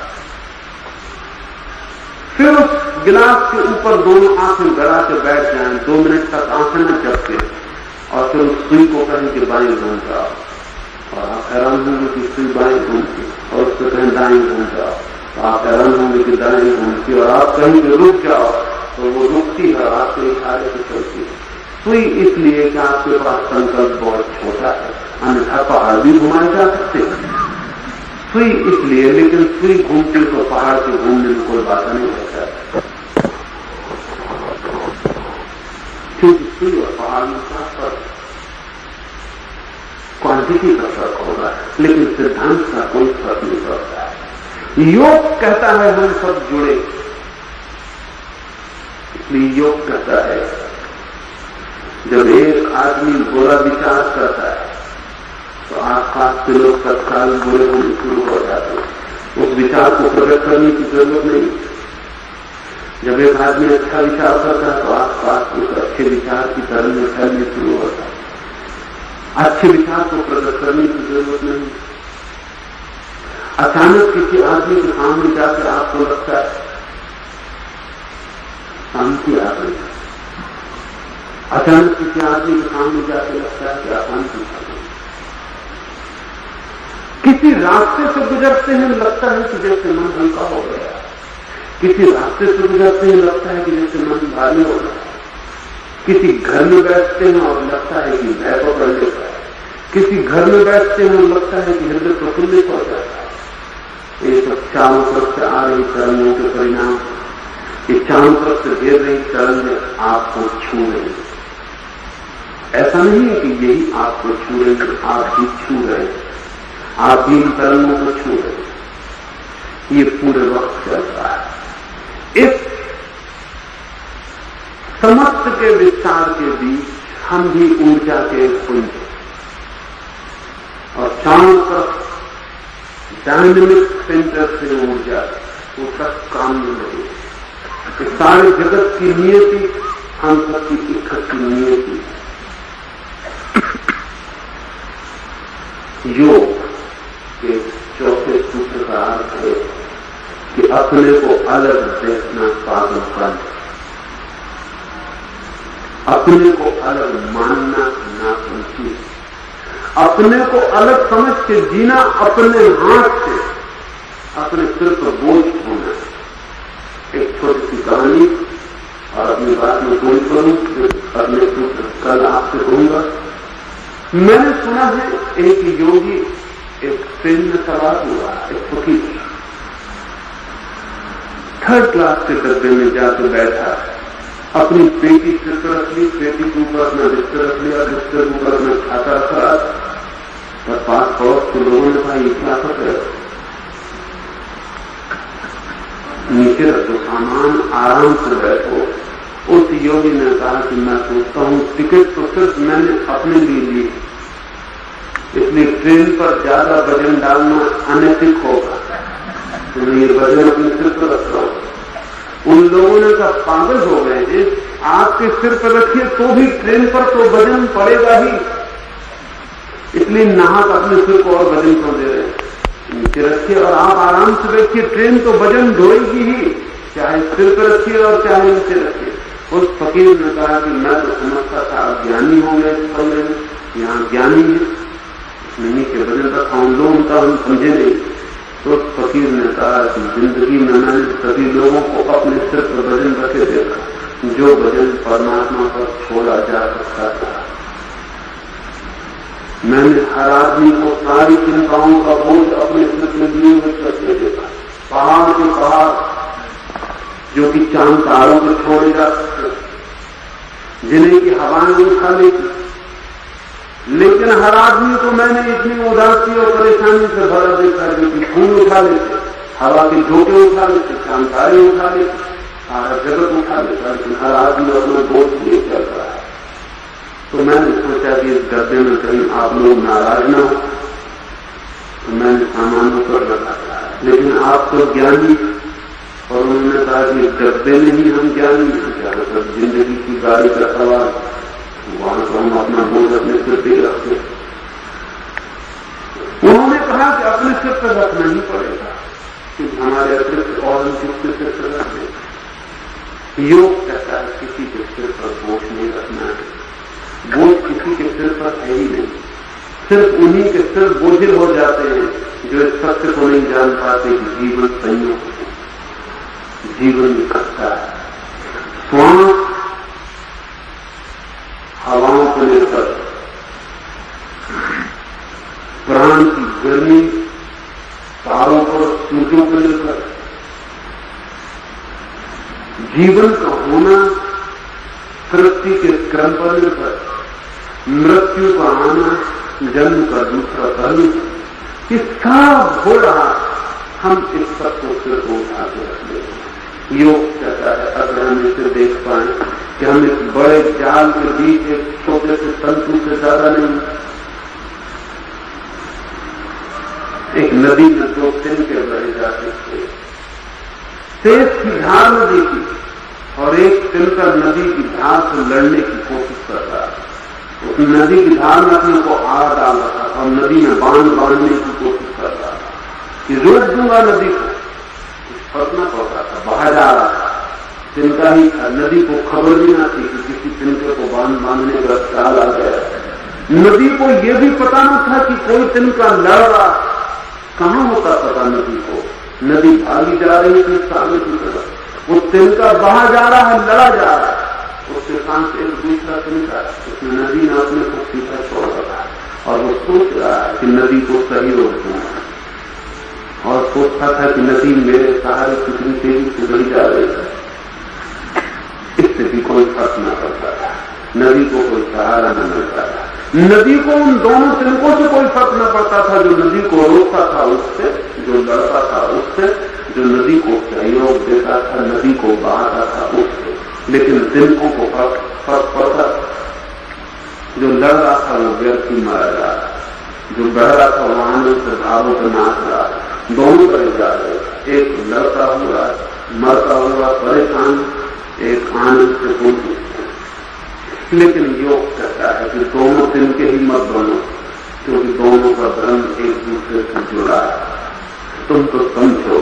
Speaker 1: फिर उस गिलास के ऊपर दोनों आंखें गड़ा के बैठ जाएं, 2 मिनट तक आंखें न झपके, और फिर उस सुई को कहें कि बाएं घूम जाओ, और आप हैरान होंगे कि सुई बाएं घूमती, और उसको कहें दाएं घूम जाओ, तो आप हैरान होंगे कि दाएं घूमती, और आप कहीं भी रुक जाओ तो वो रुकती है, आपके इशारे से चलती है। सुई इसलिए कि आपके पास संकल्प बहुत छोटा है, अन्यथा पहाड़ भी घुमाए जा सकते हैं। सुई इसलिए, लेकिन सुई घूमती तो पहाड़ के घूमने में कोई बात नहीं होता, क्योंकि सुई और पहाड़ में फर्क, क्वांटिटी का फर्क होगा, लेकिन सिद्धांत का कोई फर्क नहीं पड़ता है। योग कहता है हम सब जुड़े, इसलिए योग कहता है जब एक आदमी बुरा विचार करता है तो आसपास के लोग तत्काल बुरे होने शुरू हो जाते हैं, उस विचार को प्रकट करने की जरूरत नहीं। जब एक आदमी अच्छा विचार करता है तो आसपास उस अच्छे विचार की तरह फैलने शुरू होता है। अच्छे विचार को प्रकट करने की जरूरत नहीं। अचानक किसी आदमी के सामने जाकर आपको लगता है शांति आ गई, अचानक किसी आदमी के सामने जाकर लगता है कि अशांति आ गई। किसी रास्ते से गुजरते हैं लगता है कि जैसे मन हल्का हो गया, किसी रास्ते से गुजरते हैं लगता है कि जैसे मन भारी हो गया, किसी घर में बैठते हैं और लगता है कि भय पकड़ लेता है, किसी घर में बैठते हैं और लगता है कि हृदय प्रफुल्लित हो जाता है। ये सब चारों तरफ से आ रही तरंगों के परिणाम, ये चारों तरफ से घेर रही तरंगें आपको छू रही। ऐसा नहीं है कि यही आपको छू रही, आप भी छू रहे, आप भी इन तरंगों को छू रहे। ये पूरे वक्त चल रहा है। इस समस्त के विस्तार के बीच हम भी ऊर्जा के पुंज, और चारों तरफ डायनेमिक सेंटर से ऊर्जा वो सब काम में लगी। सारे जगत की नियति हम सबकी इकट्ठी नियति। योग के चौथे सूत्र का अर्थ है कि अपने को अलग देखना पागलपन, अपने को अलग मानना नासमझी, अपने को अलग समझ के जीना, अपने हाथ से अपने सिर पर बोझ होना। एक छोटी सी कहानी और अपनी बात में पूरी करूं, अपने सूत्र कल आपसे कहूंगा। मैंने सुना है एक योगी एक ट्रेन में सवार हुआ, एक फकीर 3rd क्लास के डब्बे में जाकर बैठा, अपनी पेटी सिर पर रख ली, पेटी के ऊपर अपना बिस्तर रख लिया, बिस्तर के ऊपर अपना खाता रखा, पर पास पड़ोस के लोगों ने कहा ये क्या कर रहे हो, नीचे रखो सामान, आराम से बैठो। उस योगी ने कहा कि मैं सोचता हूं टिकट तो सिर्फ मैंने अपने लिए ली, इसलिए ट्रेन पर ज्यादा वजन डालना अनैतिक होगा, तो ये वजन अपने सिर पर रख रहा हूं। उन लोगों ने कहा पागल हो गए हैं, आपके सिर पर रखिए तो भी ट्रेन पर तो वजन पड़ेगा ही, इसलिए नाहक अपने सिर को और वजन क्यों दे रहे हैं, नीचे रखिए और आप आराम से बैठिए, ट्रेन तो वजन ढोएगी ही, चाहे सिर पर रखिए और चाहे नीचे रखिए। उस फकीर ने कहा कि मैं तो समझता था ज्ञानी होंगे इस कमरे में, यहाँ ज्ञानी है, नीचे भजन रखा, उन लोगों का हम समझे नहीं। तो फकीर ने कहा कि जिंदगी में मैंने सभी लोगों को अपने सिर पर भजन रखे देखा, जो भजन परमात्मा पर छोड़ा जा सकता था। मैंने हर आदमी को सारी चिंताओं का बोझ अपने सिर में लिए हुए करके देखा। पहाड़ के पहाड़ जो कि चांद तारों में छोड़े जा सकते, जिन्हें की हवाएं उठा लेती, लेकिन हर आदमी को मैंने इतनी उदासी और परेशानी से भरा देखा जो कि फूल उठा लेते, हवा के झोंके उठा लेते, चांद तारे उठा लेते, सारा जगत उठा लेता, लेकिन हर आदमी अपना बोझ लिए चल रहा है। तो मैंने सोचा कि इस डब्बे में कहीं आप लोग नाराज न हो, तो मैंने सामान ऊपर रखा था। लेकिन आप तो ज्ञानी, और उन्होंने कहा कि इस डब्बे में ही हम ज्ञानी हैं, जहां तक जिंदगी की गाड़ी का सवाल, वहां तो हम अपना बोझ अपने सिर पे रखते। उन्होंने कहा कि अपने सिर पर रखना ही पड़ेगा, क्योंकि हमारे अतिरिक्त और हम किसके सिर पर रखते। योग कहता है किसी के सिर पर बोझ नहीं रखना है, बोझ किसी के सिर पर है ही नहीं। सिर्फ उन्हीं के सिर बोझिल हो जाते हैं जो इस सत्य को नहीं जान पाते कि जीवन संयोग है, जीवन इकट्ठा है। श्वास हवाओं पर निर्भर, प्राण की गर्मी तारों पर, सूर्यों पर निर्भर। जीवन का होना सृष्टि के क्रम पर निर्भर, मृत्यु का आना जन्म का दूसरा पहलू। ये सब हो रहा, हम इस सब को सिर को उठा के रख लेते। योग कहता है अगर हम इसे देख पाए कि हम इस बड़े जाल के बीच एक छोटे से तंतु से ज्यादा नहीं। एक नदी में दो तिनके बहे जाते थे, तेज की धार नदी की, और एक तिनका नदी की धार से लड़ने की कोशिश कर रहा था। उस नदी की धार में अपने को आड़ डाल रहा था और नदी में बांध बांधने की कोशिश कर रहा था कि रोक दूंगा नदी को। फर्क न पड़ता था, बहा जा रहा था, तिनका ही था। नदी को खबर भी ना थी कि किसी तिनके को बांधने का ख्याल आ गया। नदी को यह भी पता न था कि कोई तिनका लड़ रहा, कहां होता पता नदी को। नदी भागी जा रही थी सामने की तरफ, वो तिनका बहा जा रहा है, लड़ा जा रहा है, उसके साथ एक दूसरा तिनका, उसमें नदी ने अपने को पीछा छोड़ रहा है और वो सोच रहा है कि नदी को सही रोक दूंगा, और सोचता था कि नदी मेरे सहारे कितनी तेजी से बही जा रही है, इससे भी कोई फर्क न पड़ता था, नदी को कोई सहारा न मिलता था। नदी को उन दोनों तिनकों से कोई फर्क न पड़ता था, जो नदी को रोकता था उससे, जो लड़ता था उससे, जो नदी को सहयोग देता था, नदी को बहाता था उससे। लेकिन तिनकों को फर्क पड़ता, जो लड़ रहा था वो व्यर्थ ही मारा जा रहा, जो बह रहा था वो आनंद से भावों पर नाच रहा, दोनों तरह जा रहे, एक लड़ता हुआ मरता हुआ परेशान, एक आनंद से पूर्ण। लेकिन योग कहता है कि दोनों तिनके ही मत बनो, क्योंकि दोनों का धर्म एक दूसरे से जुड़ा है। तुम तो समझो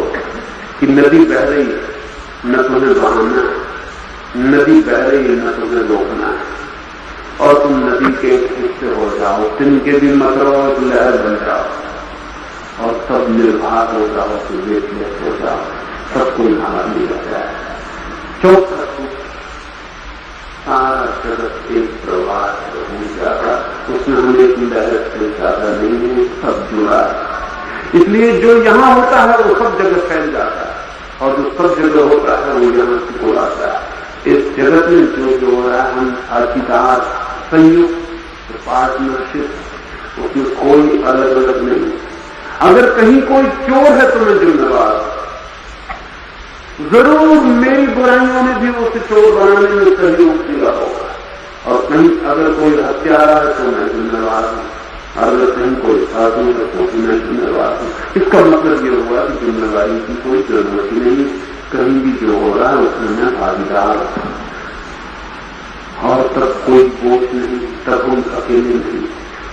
Speaker 1: कि नदी बह रही है, न तुम्हें बहाना है, नदी बह रही है, न तुम्हें रोकना है, और तुम नदी के एक हिस्से हो जाओ, तिनके भी मत रहो, एक लहर बन जाओ, और सब निर्भर हो जाओ, निर्भर हो जाओ, सबको नहा लिया जाए। चौथा सारा जगत एक प्रवाह हो जाता, उसमें हम एक लहर से ज्यादा नहीं है, सब जुड़ा है। इसलिए जो यहां होता है वो सब जगह फैल जाता है, और जो सब जगह होता है वो यहां से उड़ाता है। इस जगत में जो हो रहा है, हम साझीदार, संयुक्त, पार्टनरशिप, उसमें कोई अलग अलग नहीं। अगर कहीं कोई चोर है तो मैं जिम्मेवार, जरूर मेरी बुराइयों ने भी उसे चोर बनाने में सहयोग दिया होगा, और कहीं अगर कोई हत्यारा है तो मैं जिम्मेवार हूं, अगर कहीं कोई साधु है तो मैं जिम्मेवार हूं। इसका मतलब ये हुआ कि जिम्मेवारी की कोई जरूरत ही नहीं, कहीं भी जो हो रहा है उसमें मैं भागीदार हूं, और तब कोई बोझ नहीं, तब हम अकेले नहीं।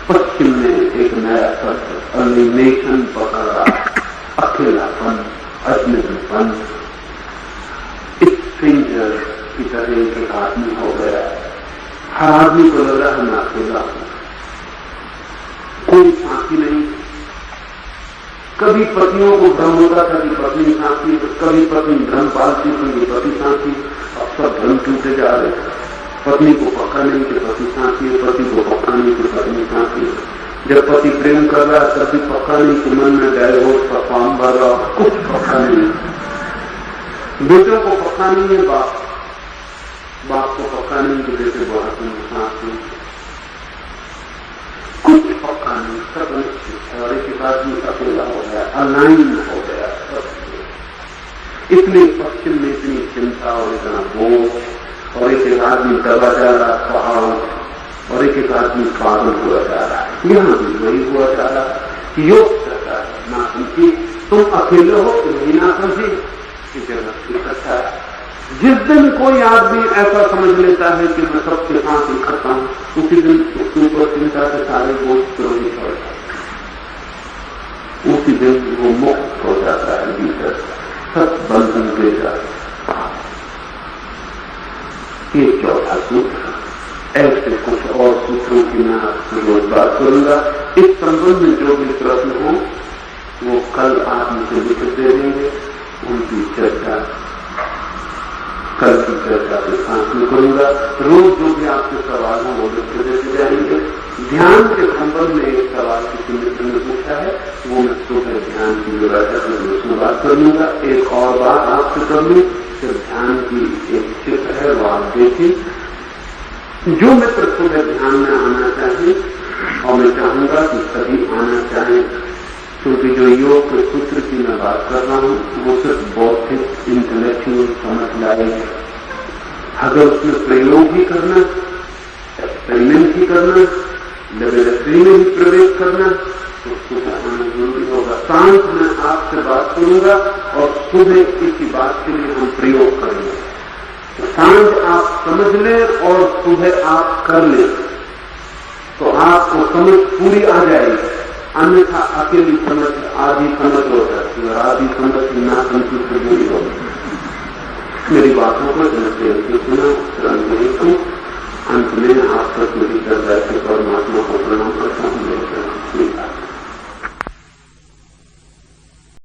Speaker 1: पश्चिम में एक नया शब्द अलिनेशन पकड़ रहा, अकेलापन, अजनबीपन, स्ट्रेंजर की तरह एक आदमी हो गया। हर आदमी को लग रहा है मैं अकेला हूं, कभी पतियों को भ्रम होता था कि पत्नी साथी, कभी पत्नी भ्रम पालती थी कि पति साथी। अब सब भ्रम टूटे जा रहे थे। पत्नी को पक्का नहीं कि पति साथी है, पति को पक्का नहीं कि पत्नी साथी है। जब पति प्रेम कर रहा है तब भी पक्का नहीं कि मन में गए हो उसका फॉर्म भर रहा, कुछ पक्का नहीं। बेटों को पक्का नहीं है, बाप को पक्का नहीं कि बेटे बहुत साथ में, कुछ पक्का नहीं, सब अनिश्चित है। और एक आदमी अकेला हो गया, अलाइन हो गया। इसलिए पश्चिम में इतनी चिंता और इतना बोझ, और एक आदमी दबा जा रहा पहाड़ों, और एक आदमी पागल हुआ जा रहा है। यहां भी वही हुआ जा रहा है। योग करता है ना समझी, तुम अकेले हो यही ना समझी कि जगत इकट्ठा है। जिस दिन कोई आदमी ऐसा समझ लेता है कि मैं सबके साथ इकट्ठा हूं, उसी दिन उसके ऊपर चिंता के सारे बोझ नहीं छोड़ता। उसी दिन वो मुक्त हो जाता है, भीतर सब बंधन ले जाता है। ये चौथा सूत्र। ऐसे कुछ और सूत्रों की मैं आपसे रोज बात करूंगा। इस संबंध में जो भी प्रश्न हो वो कल आप मुझे लिख दे देंगे। उनकी चर्चा कल की चर्चा के साथ में करूंगा। रोज जो भी आपके सवाल हो वो लिख देते जाएंगे। ध्यान के संबंध में एक सवाल किसी मित्र ने पूछा है, वो मैं सुबह ध्यान की जो बैठक में उसमें बात कर लूंगा। एक और बात आपसे कर लूं, सिर्फ ध्यान की एक चित्र है वो आप देखिए। जो मित्र सुबह ध्यान में आना चाहिए, और मैं चाहूंगा कि सभी आना चाहें, क्योंकि जो योग के सूत्र की मैं बात कर रहा हूं वो सिर्फ बौद्धिक इंटेलेक्चुअल समझ लाएगा। अगर उसमें प्रयोग ही करना, एक्सपेरिमेंट ही करना, लेबोरेटरी में ही प्रवेश करना, तो सुबह आना जरूरी होगा। सांझ में आपसे बात करूंगा और सुबह इसी बात के लिए हम प्रयोग करेंगे। तो सांझ आप समझ लें और सुबह आप कर लें, तो आपको समझ पूरी आ जाएगी। अन्यथा अकेली समझ आधी समझ हो जाती है, और आधी समझ ना समझ से जुड़ी होगी। मेरी बातों को सुना,